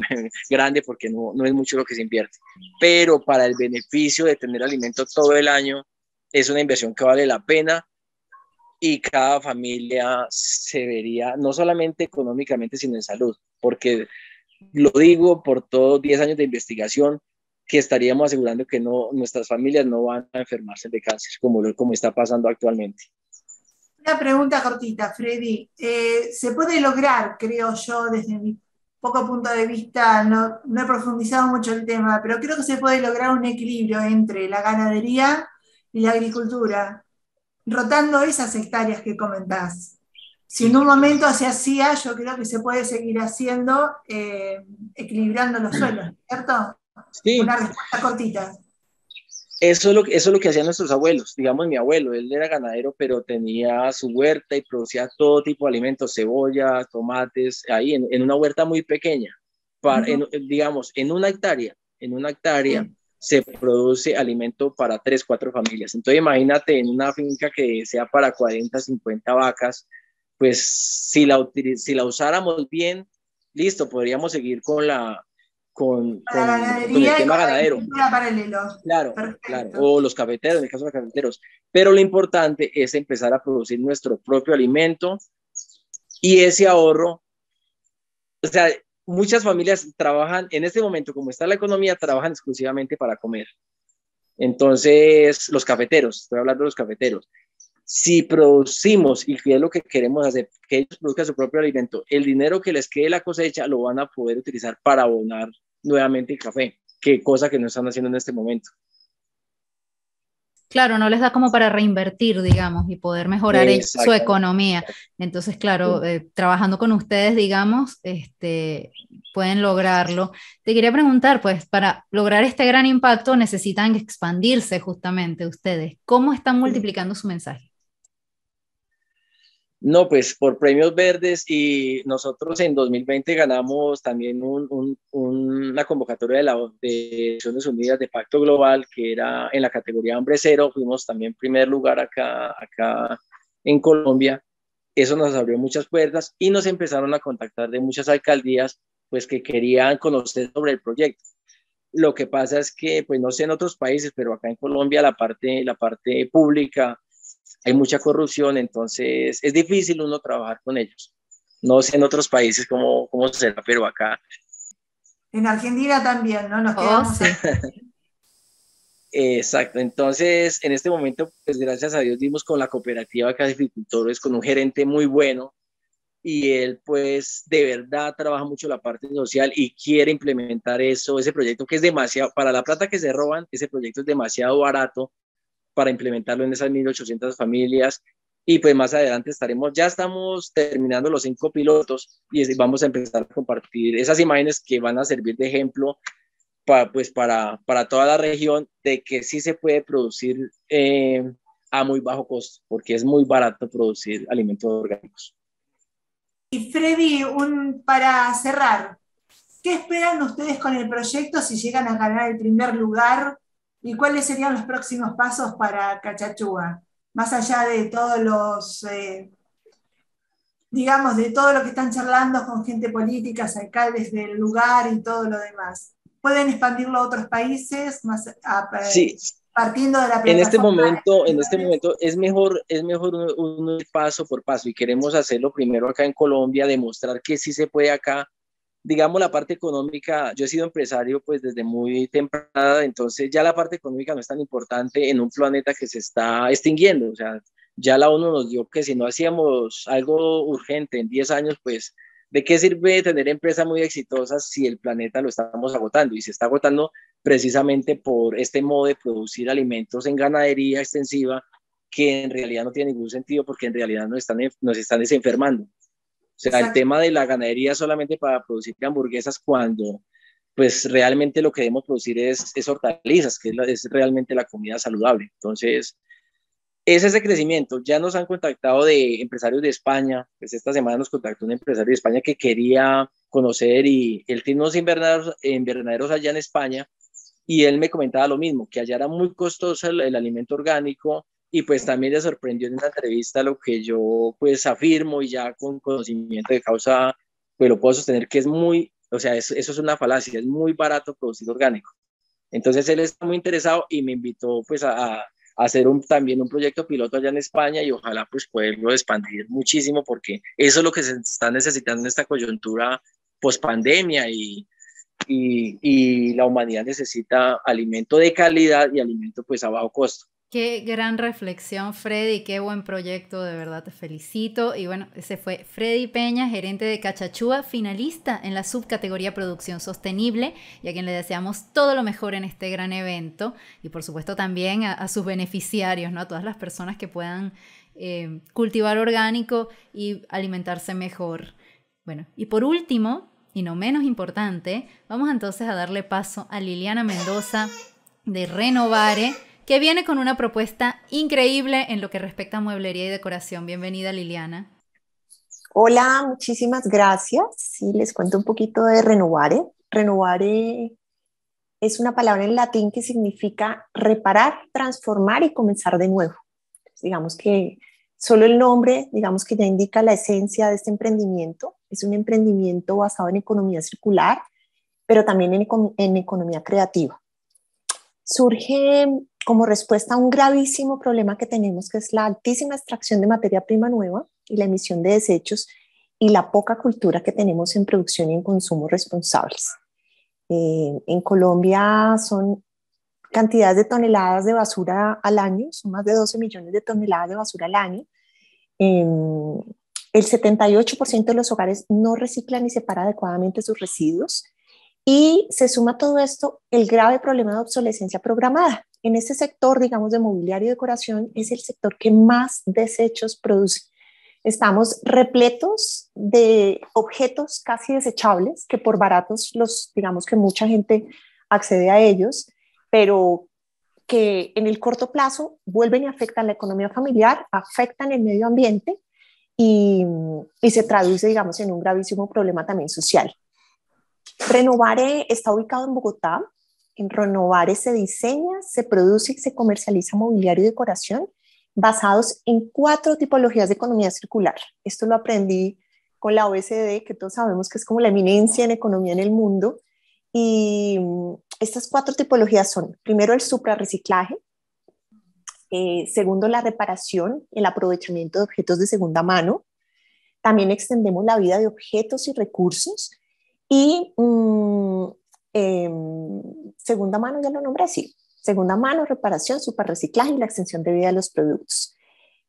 grande, porque no es mucho lo que se invierte, pero para el beneficio de tener alimento todo el año, es una inversión que vale la pena y cada familia se vería, no solamente económicamente, sino en salud, porque lo digo por todos 10 años de investigación, que estaríamos asegurando que nuestras familias no van a enfermarse de cáncer, como está pasando actualmente. Una pregunta cortita, Freddy. Se puede lograr, creo yo, desde mi poco punto de vista, no he profundizado mucho el tema, pero creo que se puede lograr un equilibrio entre la ganadería y la agricultura, rotando esas hectáreas que comentás. Si en un momento se hacía, yo creo que se puede seguir haciendo, equilibrando los suelos, ¿cierto? Sí, Una respuesta cortita. eso es lo que hacían nuestros abuelos. Digamos, mi abuelo, él era ganadero, pero tenía su huerta y producía todo tipo de alimentos, cebolla, tomates, ahí en una huerta muy pequeña. Digamos, en una hectárea Sí. se produce alimento para 3, 4 familias. Entonces, imagínate en una finca que sea para 40, 50 vacas, pues si la usáramos bien, listo, podríamos seguir Para la con el ganadería y tema con la ganadero. agricultura paralelo. Claro, claro, Perfecto. o los cafeteros, en el caso de los cafeteros. Pero lo importante es empezar a producir nuestro propio alimento y ese ahorro, o sea, muchas familias trabajan, en este momento, como está la economía, trabajan exclusivamente para comer. Entonces, los cafeteros, estoy hablando de los cafeteros, si producimos, y que es lo que queremos hacer, que ellos produzcan su propio alimento, el dinero que les quede de la cosecha lo van a poder utilizar para abonar nuevamente el café, que cosa que no están haciendo en este momento. Claro, no les da como para reinvertir, digamos, y poder mejorar su economía. Entonces, claro, trabajando con ustedes, digamos, pueden lograrlo. Te quería preguntar, pues, para lograr este gran impacto necesitan expandirse justamente ustedes. ¿Cómo están multiplicando su mensaje? No, pues por premios verdes, y nosotros en 2020 ganamos también una convocatoria de Naciones Unidas de Pacto Global, que era en la categoría Hambre Cero. Fuimos también primer lugar acá en Colombia. Eso nos abrió muchas puertas y nos empezaron a contactar de muchas alcaldías pues que querían conocer sobre el proyecto. Lo que pasa es que, pues no sé en otros países, pero acá en Colombia la parte pública hay mucha corrupción, entonces es difícil uno trabajar con ellos. No sé en otros países cómo será, pero acá. En Argentina también, ¿no? Nos quedamos sí. Exacto, entonces en este momento, pues gracias a Dios dimos con la cooperativa de cafeicultores, con un gerente muy bueno, y él pues de verdad trabaja mucho la parte social y quiere implementar ese proyecto que es demasiado, para la plata que se roban, ese proyecto es demasiado barato para implementarlo en esas 1.800 familias. Y pues más adelante ya estamos terminando los 5 pilotos y vamos a empezar a compartir esas imágenes que van a servir de ejemplo para toda la región, de que sí se puede producir a muy bajo costo, porque es muy barato producir alimentos orgánicos. Y Freddy, para cerrar, ¿qué esperan ustedes con el proyecto si llegan a ganar el primer lugar? ¿Y cuáles serían los próximos pasos para Cachachúa? Más allá de todos los, digamos, de todo lo que están charlando con gente política, alcaldes del lugar y todo lo demás. ¿Pueden expandirlo a otros países? Sí. Partiendo de la plataforma. En este momento es mejor un paso por paso, y queremos hacerlo primero acá en Colombia, demostrar que sí se puede acá. Digamos, la parte económica, yo he sido empresario pues desde muy temprana, entonces ya la parte económica no es tan importante en un planeta que se está extinguiendo. O sea, ya la ONU nos dio que si no hacíamos algo urgente en 10 años, pues ¿de qué sirve tener empresas muy exitosas si el planeta lo estamos agotando? Y se está agotando precisamente por este modo de producir alimentos en ganadería extensiva, que en realidad no tiene ningún sentido, porque en realidad nos están desenfermando. O sea, el tema de la ganadería solamente para producir hamburguesas, cuando pues realmente lo que debemos producir es hortalizas, que es realmente la comida saludable. Entonces, es ese crecimiento. Ya nos han contactado de empresarios de España. Pues esta semana nos contactó un empresario de España que quería conocer, y él tiene unos invernaderos allá en España, y él me comentaba lo mismo, que allá era muy costoso el alimento orgánico. Y pues también le sorprendió en una entrevista lo que yo pues afirmo, y ya con conocimiento de causa pues lo puedo sostener, que es o sea, eso es una falacia, es muy barato producir orgánico. Entonces él está muy interesado y me invitó pues a hacer también un proyecto piloto allá en España, y ojalá pues poderlo expandir muchísimo, porque eso es lo que se está necesitando en esta coyuntura post pandemia, y la humanidad necesita alimento de calidad y alimento pues a bajo costo. Qué gran reflexión, Freddy, qué buen proyecto, de verdad te felicito. Y bueno, ese fue Freddy Peña, gerente de Cachachúa, finalista en la subcategoría Producción Sostenible, y a quien le deseamos todo lo mejor en este gran evento, y por supuesto también a sus beneficiarios, ¿no? A todas las personas que puedan cultivar orgánico y alimentarse mejor. Bueno, y por último, y no menos importante, vamos entonces a darle paso a Liliana Mendoza de Renovare, que viene con una propuesta increíble en lo que respecta a mueblería y decoración. Bienvenida, Liliana. Hola, muchísimas gracias. Sí, les cuento un poquito de Renovare. Renovare es una palabra en latín que significa reparar, transformar y comenzar de nuevo. Digamos que solo el nombre, digamos que ya indica la esencia de este emprendimiento. Es un emprendimiento basado en economía circular, pero también en economía creativa. Surge como respuesta a un gravísimo problema que tenemos, que es la altísima extracción de materia prima nueva y la emisión de desechos, y la poca cultura que tenemos en producción y en consumo responsables. En Colombia son cantidades de toneladas de basura al año, son más de 12 millones de toneladas de basura al año. El 78% de los hogares no reciclan ni separan adecuadamente sus residuos, y se suma a todo esto el grave problema de obsolescencia programada. en este sector, digamos, de mobiliario y decoración, es el sector que más desechos produce. Estamos repletos de objetos casi desechables, que por baratos digamos que mucha gente accede a ellos, pero que en el corto plazo vuelven y afectan la economía familiar, afectan el medio ambiente y se traduce, digamos, en un gravísimo problema también social. Renovare está ubicado en Bogotá. En Renovare se diseña, se produce y se comercializa mobiliario y decoración basados en 4 tipologías de economía circular. Esto lo aprendí con la OECD, que todos sabemos que es como la eminencia en economía en el mundo. Y estas 4 tipologías son, primero, el suprarreciclaje, segundo, la reparación, el aprovechamiento de objetos de segunda mano. También extendemos la vida de objetos y recursos. Y segunda mano, ya lo nombré, sí. Segunda mano, reparación, suprarreciclaje y la extensión de vida de los productos.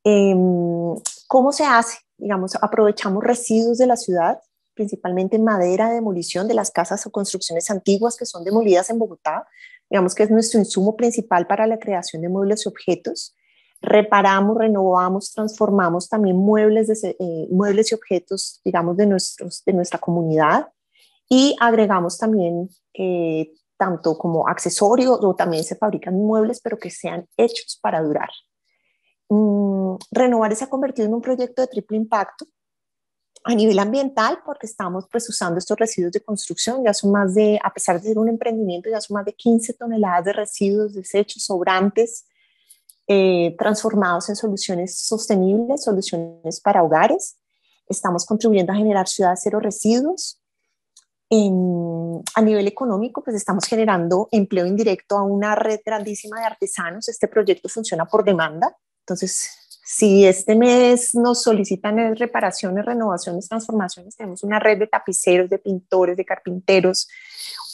¿Cómo se hace? Digamos, aprovechamos residuos de la ciudad, principalmente madera de demolición de las casas o construcciones antiguas que son demolidas en Bogotá. Digamos que es nuestro insumo principal para la creación de muebles y objetos. Reparamos, renovamos, transformamos también muebles y objetos, digamos, de nuestra comunidad. Y agregamos también tanto como accesorios, o también se fabrican muebles, pero que sean hechos para durar. Renovare se ha convertido en un proyecto de triple impacto a nivel ambiental, porque estamos pues usando estos residuos de construcción. Ya son más de, a pesar de ser un emprendimiento, ya son más de 15 toneladas de residuos, desechos, sobrantes, transformados en soluciones sostenibles, soluciones para hogares. Estamos contribuyendo a generar ciudades cero residuos. A nivel económico, pues estamos generando empleo indirecto a una red grandísima de artesanos. Este proyecto funciona por demanda. Entonces, si este mes nos solicitan reparaciones, renovaciones, transformaciones, tenemos una red de tapiceros, de pintores, de carpinteros,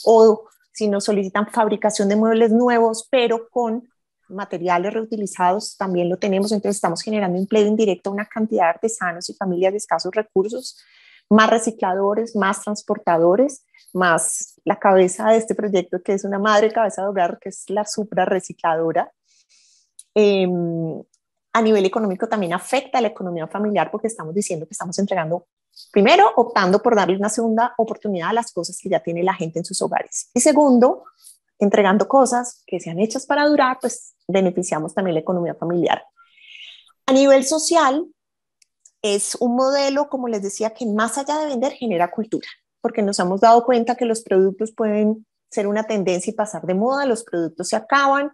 o si nos solicitan fabricación de muebles nuevos, pero con materiales reutilizados, también lo tenemos. Entonces, estamos generando empleo indirecto a una cantidad de artesanos y familias de escasos recursos, más recicladores, más transportadores, más la cabeza de este proyecto, que es una madre cabeza de hogar, que es la suprarrecicladora. A nivel económico también afecta a la economía familiar, porque estamos diciendo que estamos entregando, primero, optando por darle una segunda oportunidad a las cosas que ya tiene la gente en sus hogares. Y segundo, entregando cosas que sean hechas para durar, pues beneficiamos también la economía familiar. A nivel social, es un modelo, como les decía, que más allá de vender genera cultura, porque nos hemos dado cuenta que los productos pueden ser una tendencia y pasar de moda, los productos se acaban.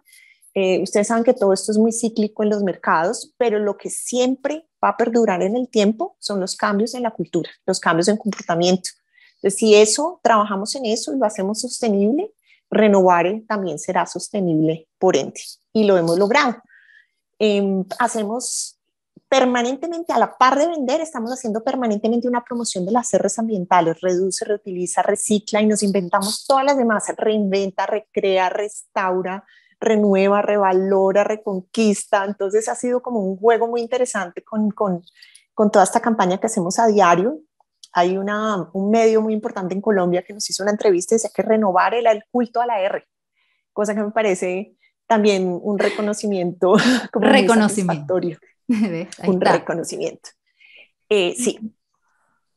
Ustedes saben que todo esto es muy cíclico en los mercados, pero lo que siempre va a perdurar en el tiempo son los cambios en la cultura, los cambios en comportamiento. Entonces, si trabajamos en eso y lo hacemos sostenible, Renovare también será sostenible por ende, y lo hemos logrado. Hacemos permanentemente, a la par de vender, estamos haciendo permanentemente una promoción de las R's ambientales: reduce, reutiliza, recicla, y nos inventamos todas las demás: reinventa, recrea, restaura, renueva, revalora, reconquista. Entonces ha sido como un juego muy interesante con toda esta campaña que hacemos a diario. Hay un medio muy importante en Colombia que nos hizo una entrevista y decía que renovar era el culto a la R, cosa que me parece también un reconocimiento como muy satisfactorio. Un reconocimiento. Sí.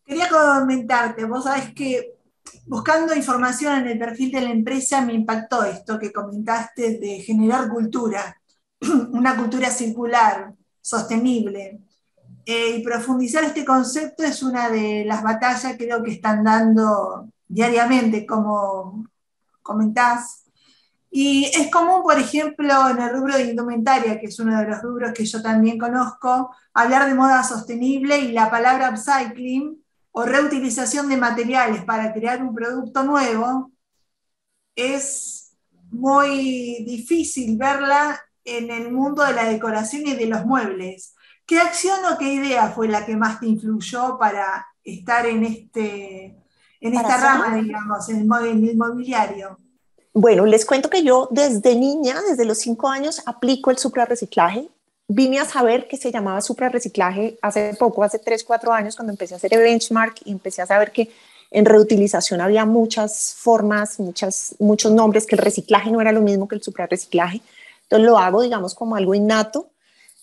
Quería comentarte, vos sabés que buscando información en el perfil de la empresa me impactó esto que comentaste de generar cultura, una cultura circular, sostenible. Y profundizar este concepto es una de las batallas, creo, que están dando diariamente, como comentás. Y es común, por ejemplo, en el rubro de indumentaria, que es uno de los rubros que yo también conozco, hablar de moda sostenible, y la palabra upcycling o reutilización de materiales para crear un producto nuevo es muy difícil verla en el mundo de la decoración y de los muebles. ¿Qué acción o qué idea fue la que más te influyó para estar en esta rama, digamos, en el mobiliario? Bueno, les cuento que yo desde niña, desde los 5 años, aplico el suprarreciclaje. Vine a saber que se llamaba suprarreciclaje hace poco, hace 3, 4 años, cuando empecé a hacer el benchmark y empecé a saber que en reutilización había muchas formas, muchos nombres, que el reciclaje no era lo mismo que el suprarreciclaje. Entonces lo hago, digamos, como algo innato.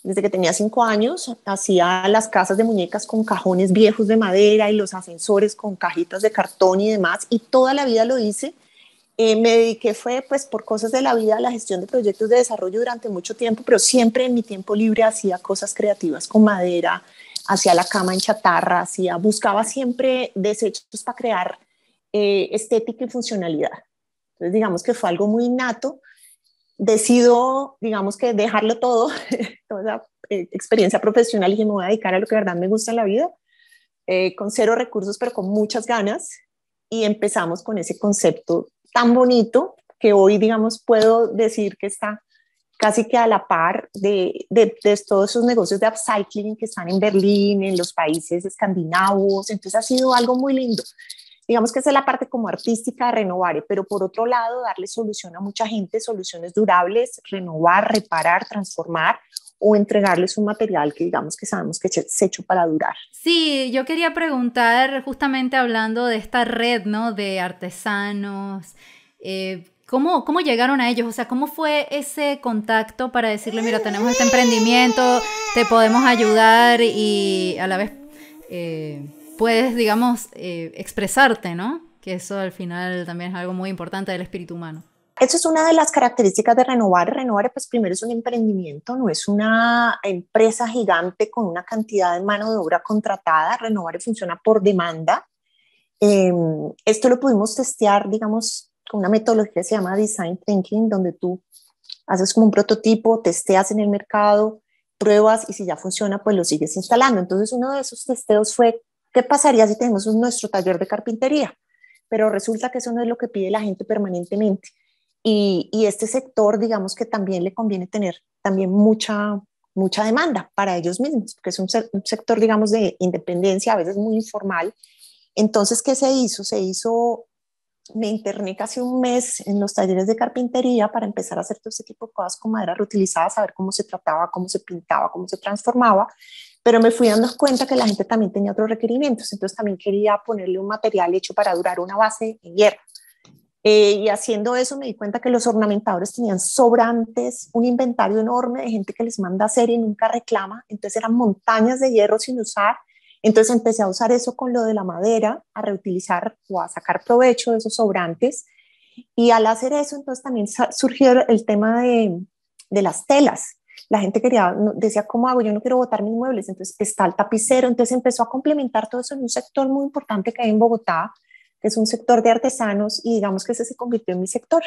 Desde que tenía 5 años, hacía las casas de muñecas con cajones viejos de madera y los ascensores con cajitas de cartón y demás, y toda la vida lo hice. Me dediqué, fue pues por cosas de la vida, a la gestión de proyectos de desarrollo durante mucho tiempo, pero siempre en mi tiempo libre hacía cosas creativas con madera, hacía la cama en chatarra, buscaba siempre desechos para crear estética y funcionalidad. Entonces digamos que fue algo muy innato. Decido, digamos que dejarlo todo, toda esa experiencia profesional, y que me voy a dedicar a lo que de verdad me gusta en la vida, con cero recursos, pero con muchas ganas, y empezamos con ese concepto tan bonito que hoy, digamos, puedo decir que está casi que a la par de todos esos negocios de upcycling que están en Berlín, en los países escandinavos. Entonces ha sido algo muy lindo. Digamos que esa es la parte como artística de Renovare, pero por otro lado, darle solución a mucha gente, soluciones durables, renovar, reparar, transformar, o entregarles un material que digamos que sabemos que es hecho para durar. Sí, yo quería preguntar, justamente hablando de esta red, ¿no?, de artesanos, ¿cómo llegaron a ellos? O sea, ¿cómo fue ese contacto para decirle, mira, tenemos este emprendimiento, te podemos ayudar, y a la vez puedes, digamos, expresarte, ¿no? Que eso al final también es algo muy importante del espíritu humano. Eso es una de las características de Renovare. Renovare, pues primero es un emprendimiento, no es una empresa gigante con una cantidad de mano de obra contratada. Renovare funciona por demanda. Esto lo pudimos testear, digamos, con una metodología que se llama Design Thinking, donde tú haces como un prototipo, testeas en el mercado, pruebas, y si ya funciona, pues lo sigues instalando. Entonces, uno de esos testeos fue, ¿qué pasaría si tenemos nuestro taller de carpintería? Pero resulta que eso no es lo que pide la gente permanentemente. Y este sector, digamos que también le conviene tener también mucha demanda para ellos mismos, porque es un sector, digamos, de independencia, a veces muy informal. Entonces, ¿qué se hizo? Me interné casi un mes en los talleres de carpintería para empezar a hacer todo ese tipo de cosas con madera reutilizada, saber cómo se trataba, cómo se pintaba, cómo se transformaba, pero me fui dando cuenta que la gente también tenía otros requerimientos. Entonces también quería ponerle un material hecho para durar, una base en hierro. Y haciendo eso me di cuenta que los ornamentadores tenían sobrantes, un inventario enorme de gente que les manda a hacer y nunca reclama. Entonces eran montañas de hierro sin usar. Entonces empecé a usar eso con lo de la madera, a reutilizar o a sacar provecho de esos sobrantes. Y al hacer eso, entonces también surgió el tema de las telas. La gente decía, ¿cómo hago? Yo no quiero botar mis muebles. Entonces está el tapicero. Entonces empezó a complementar todo eso en un sector muy importante que hay en Bogotá, que es un sector de artesanos, y digamos que ese se convirtió en mi sector.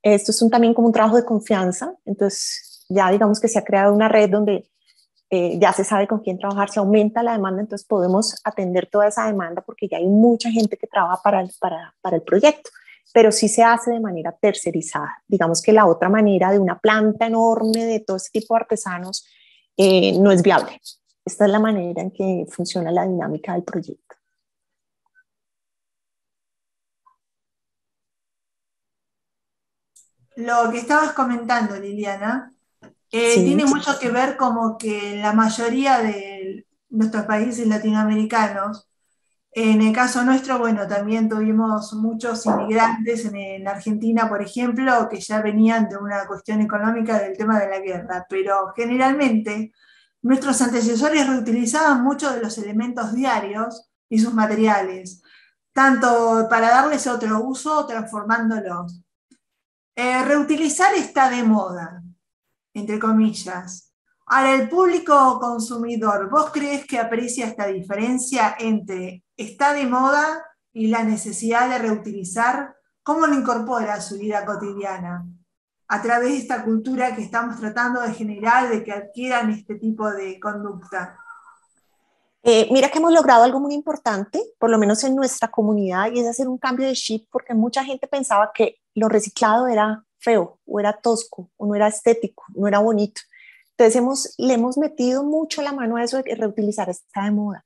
Esto es también como un trabajo de confianza. Entonces ya digamos que se ha creado una red donde ya se sabe con quién trabajar, se aumenta la demanda, entonces podemos atender toda esa demanda porque ya hay mucha gente que trabaja para el proyecto, pero sí se hace de manera tercerizada. Digamos que la otra manera, de una planta enorme de todo este tipo de artesanos, no es viable. Esta es la manera en que funciona la dinámica del proyecto. Lo que estabas comentando, Liliana, Sí. tiene mucho que ver como que la mayoría de nuestros países latinoamericanos, en el caso nuestro, bueno, también tuvimos muchos inmigrantes en Argentina, por ejemplo, que ya venían de una cuestión económica del tema de la guerra, pero generalmente nuestros antecesores reutilizaban muchos de los elementos diarios y sus materiales, tanto para darles otro uso, transformándolos. Reutilizar está de moda, entre comillas. Ahora, el público consumidor, ¿vos crees que aprecia esta diferencia entre está de moda y la necesidad de reutilizar? ¿Cómo lo incorpora a su vida cotidiana? A través de esta cultura que estamos tratando de generar, de que adquieran este tipo de conducta. Mira que hemos logrado algo muy importante, por lo menos en nuestra comunidad, y es hacer un cambio de chip, porque mucha gente pensaba que lo reciclado era feo, o era tosco, o no era estético, no era bonito. Entonces le hemos metido mucho la mano a eso de que reutilizar está de moda.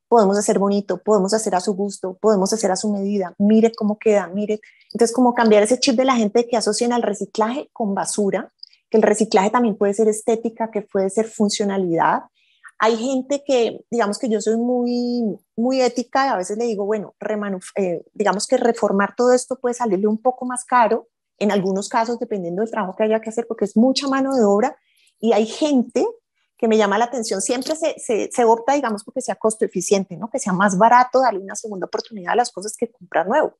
Podemos hacer bonito, podemos hacer a su gusto, podemos hacer a su medida, mire cómo queda, mire. Entonces como cambiar ese chip de la gente que asocian al reciclaje con basura, que el reciclaje también puede ser estética, que puede ser funcionalidad. Hay gente que, digamos que yo soy muy ética, y a veces le digo, bueno, digamos que reformar todo esto puede salirle un poco más caro en algunos casos dependiendo del trabajo que haya que hacer, porque es mucha mano de obra y hay gente que me llama la atención. Siempre se opta, digamos, porque sea costo eficiente, ¿no? Que sea más barato darle una segunda oportunidad a las cosas que comprar nuevo.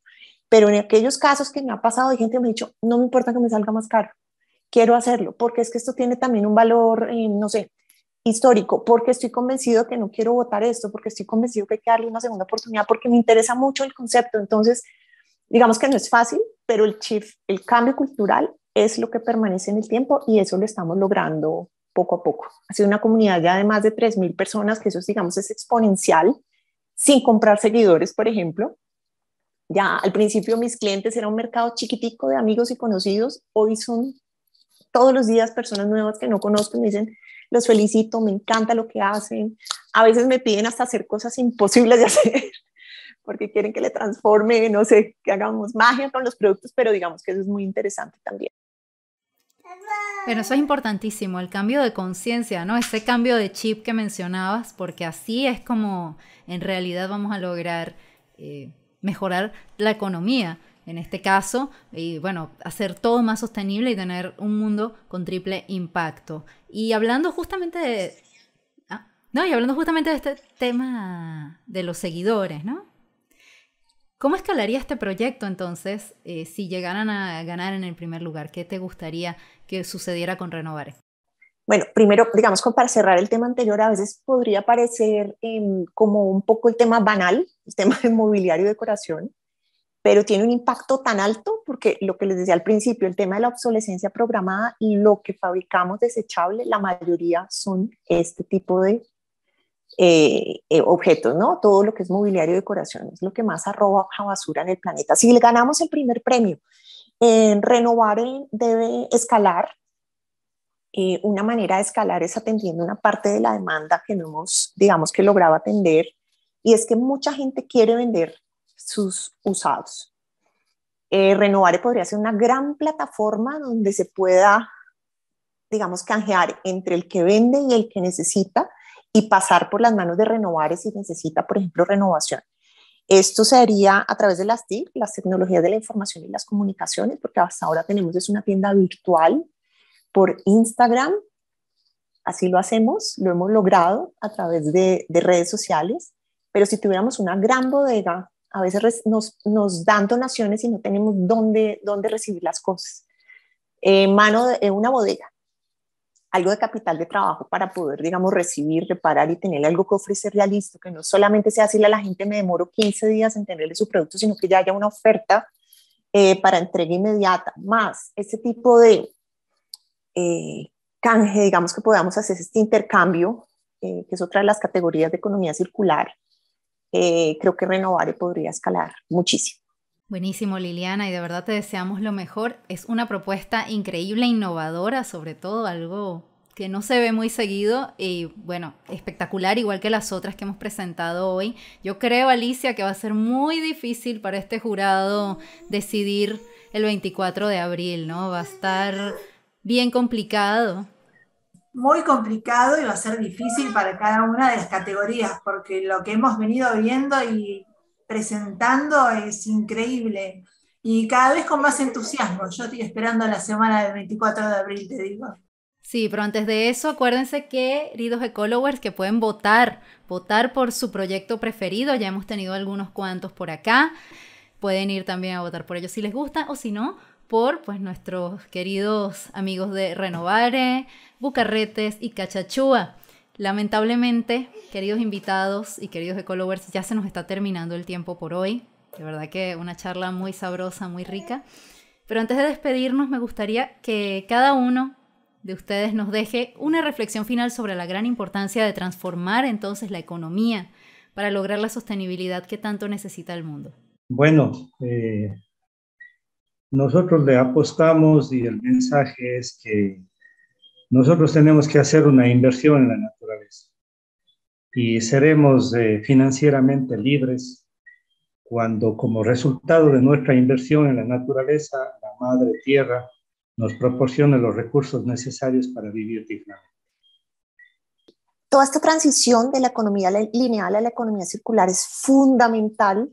Pero en aquellos casos que me ha pasado, hay gente que me ha dicho, no me importa que me salga más caro, quiero hacerlo, porque es que esto tiene también un valor, no sé, histórico, porque estoy convencido que no quiero votar esto, porque estoy convencido que hay que darle una segunda oportunidad, porque me interesa mucho el concepto. Entonces, digamos que no es fácil, pero el cambio cultural es lo que permanece en el tiempo y eso lo estamos logrando poco a poco. Ha sido una comunidad ya de más de 3.000 personas, que eso, digamos, es exponencial, sin comprar seguidores, por ejemplo. Ya al principio mis clientes era un mercado chiquitico de amigos y conocidos, hoy son todos los días personas nuevas que no conozco y me dicen, los felicito, me encanta lo que hacen. A veces me piden hasta hacer cosas imposibles de hacer, porque quieren que le transforme, no sé, que hagamos magia con los productos, pero digamos que eso es muy interesante también. Pero eso es importantísimo, el cambio de conciencia, ¿no? Ese cambio de chip que mencionabas, porque así es como en realidad vamos a lograr mejorar la economía, en este caso, y bueno, hacer todo más sostenible y tener un mundo con triple impacto. Y hablando justamente de... y hablando justamente de este tema de los seguidores, ¿no? ¿Cómo escalaría este proyecto entonces si llegaran a ganar en el primer lugar? ¿Qué te gustaría que sucediera con Renovare? Bueno, primero, digamos, para cerrar el tema anterior, a veces podría parecer como un poco el tema banal, el tema de mobiliario y decoración, pero tiene un impacto tan alto porque lo que les decía al principio, el tema de la obsolescencia programada y lo que fabricamos desechable, la mayoría son este tipo de objetos, ¿no? Todo lo que es mobiliario y decoración es lo que más arroja basura en el planeta. Si ganamos el primer premio, Renovare debe escalar. Una manera de escalar es atendiendo una parte de la demanda que no hemos, digamos, que logrado atender, y es que mucha gente quiere vender sus usados. Renovare podría ser una gran plataforma donde se pueda, digamos, canjear entre el que vende y el que necesita y pasar por las manos de Renovare si necesita, por ejemplo, renovación. Esto se haría a través de las TIC, las tecnologías de la información y las comunicaciones, porque hasta ahora tenemos una tienda virtual por Instagram. Así lo hacemos, lo hemos logrado a través de redes sociales, pero si tuviéramos una gran bodega, a veces nos dan donaciones y no tenemos dónde recibir las cosas. Una bodega, algo de capital de trabajo para poder, digamos, recibir, reparar y tener algo que ofrecerle listo, que no solamente sea decirle a la gente me demoro 15 días en tenerle su producto, sino que ya haya una oferta para entrega inmediata, más ese tipo de canje, digamos, que podamos hacer este intercambio, que es otra de las categorías de economía circular. Creo que Renovare podría escalar muchísimo. Buenísimo, Liliana, y de verdad te deseamos lo mejor. Es una propuesta increíble, innovadora, sobre todo algo que no se ve muy seguido y bueno, espectacular, igual que las otras que hemos presentado hoy. Yo creo, Alicia, que va a ser muy difícil para este jurado decidir el 24 de abril, ¿no? Va a estar bien complicado. Muy complicado y va a ser difícil para cada una de las categorías, porque lo que hemos venido viendo y presentando es increíble y cada vez con más entusiasmo. Yo estoy esperando la semana del 24 de abril, te digo. Sí, pero antes de eso, acuérdense que, queridos ecologers, que pueden votar por su proyecto preferido. Ya hemos tenido algunos cuantos por acá. Pueden ir también a votar por ellos si les gusta, o si no, por pues nuestros queridos amigos de Renovare, Bucarretes y Cachachúa. Lamentablemente, queridos invitados y queridos ecologers, ya se nos está terminando el tiempo por hoy. De verdad que una charla muy sabrosa, muy rica. Pero antes de despedirnos, me gustaría que cada uno de ustedes nos deje una reflexión final sobre la gran importancia de transformar entonces la economía para lograr la sostenibilidad que tanto necesita el mundo. Bueno, nosotros le apostamos y el mensaje es que nosotros tenemos que hacer una inversión en la naturaleza y seremos financieramente libres cuando, como resultado de nuestra inversión en la naturaleza, la madre tierra nos proporcione los recursos necesarios para vivir dignamente. Toda esta transición de la economía lineal a la economía circular es fundamental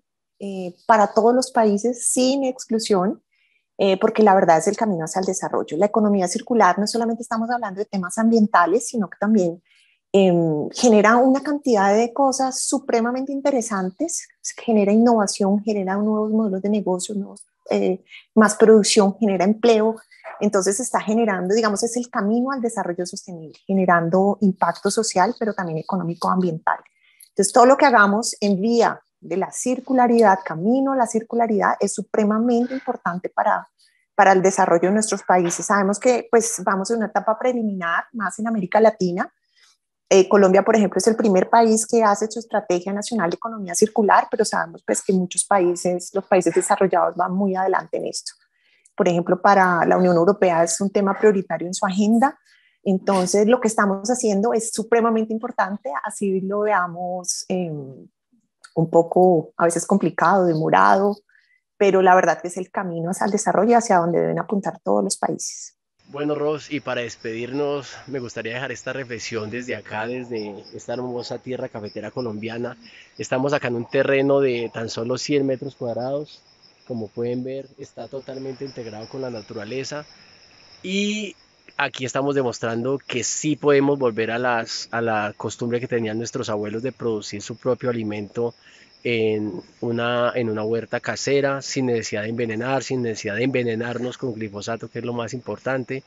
para todos los países, sin exclusión. porque la verdad es el camino hacia el desarrollo. La economía circular, no solamente estamos hablando de temas ambientales, sino que también genera una cantidad de cosas supremamente interesantes, genera innovación, genera nuevos modelos de negocio, más producción, genera empleo. Entonces está generando, digamos, es el camino al desarrollo sostenible, generando impacto social, pero también económico ambiental. Entonces todo lo que hagamos en vía de la circularidad, camino a la circularidad, es supremamente importante para el desarrollo de nuestros países. Sabemos que pues vamos en una etapa preliminar, más en América Latina. Colombia, por ejemplo, es el primer país que hace su Estrategia Nacional de Economía Circular, pero sabemos pues que muchos países, los países desarrollados, van muy adelante en esto. Por ejemplo, para la Unión Europea es un tema prioritario en su agenda. Entonces, lo que estamos haciendo es supremamente importante, así lo veamos un poco a veces complicado, demorado, pero la verdad que es el camino hacia el desarrollo, hacia donde deben apuntar todos los países. Bueno, Ros, y para despedirnos, me gustaría dejar esta reflexión desde acá, desde esta hermosa tierra cafetera colombiana. Estamos acá en un terreno de tan solo 100 metros cuadrados. Como pueden ver, está totalmente integrado con la naturaleza. Y aquí estamos demostrando que sí podemos volver a la costumbre que tenían nuestros abuelos de producir su propio alimento en una huerta casera, sin necesidad de envenenar, sin necesidad de envenenarnos con glifosato, que es lo más importante,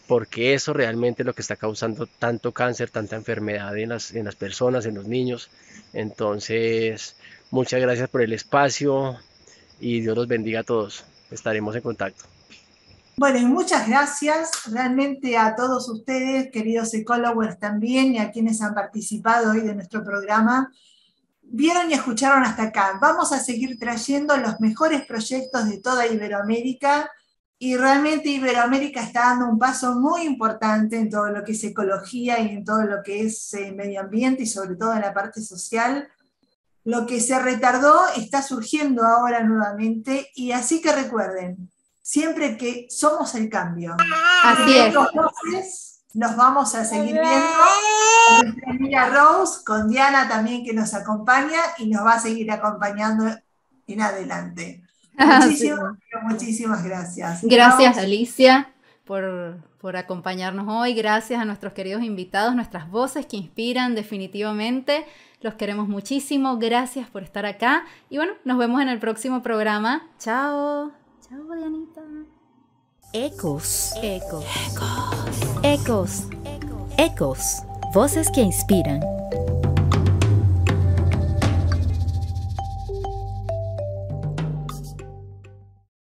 porque eso realmente es lo que está causando tanto cáncer, tanta enfermedad en las personas, en los niños. Entonces, muchas gracias por el espacio y Dios los bendiga a todos. Estaremos en contacto. Bueno, y muchas gracias realmente a todos ustedes, queridos ecólogos también, y a quienes han participado hoy de nuestro programa. Vieron y escucharon hasta acá. Vamos a seguir trayendo los mejores proyectos de toda Iberoamérica, y realmente Iberoamérica está dando un paso muy importante en todo lo que es ecología y en todo lo que es medio ambiente, y sobre todo en la parte social. Lo que se retardó está surgiendo ahora nuevamente, y así que recuerden, siempre que somos el cambio. Así es. Entonces, nos vamos a seguir viendo con nuestra amiga Rose, con Diana también que nos acompaña y nos va a seguir acompañando en adelante. Muchísimas gracias. Gracias, Alicia, por acompañarnos hoy. Gracias a nuestros queridos invitados, nuestras voces que inspiran definitivamente. Los queremos muchísimo. Gracias por estar acá. Y bueno, nos vemos en el próximo programa. Chao. Chao, Dianita. Ecos. Ecos. Ecos. Ecos. Voces que inspiran.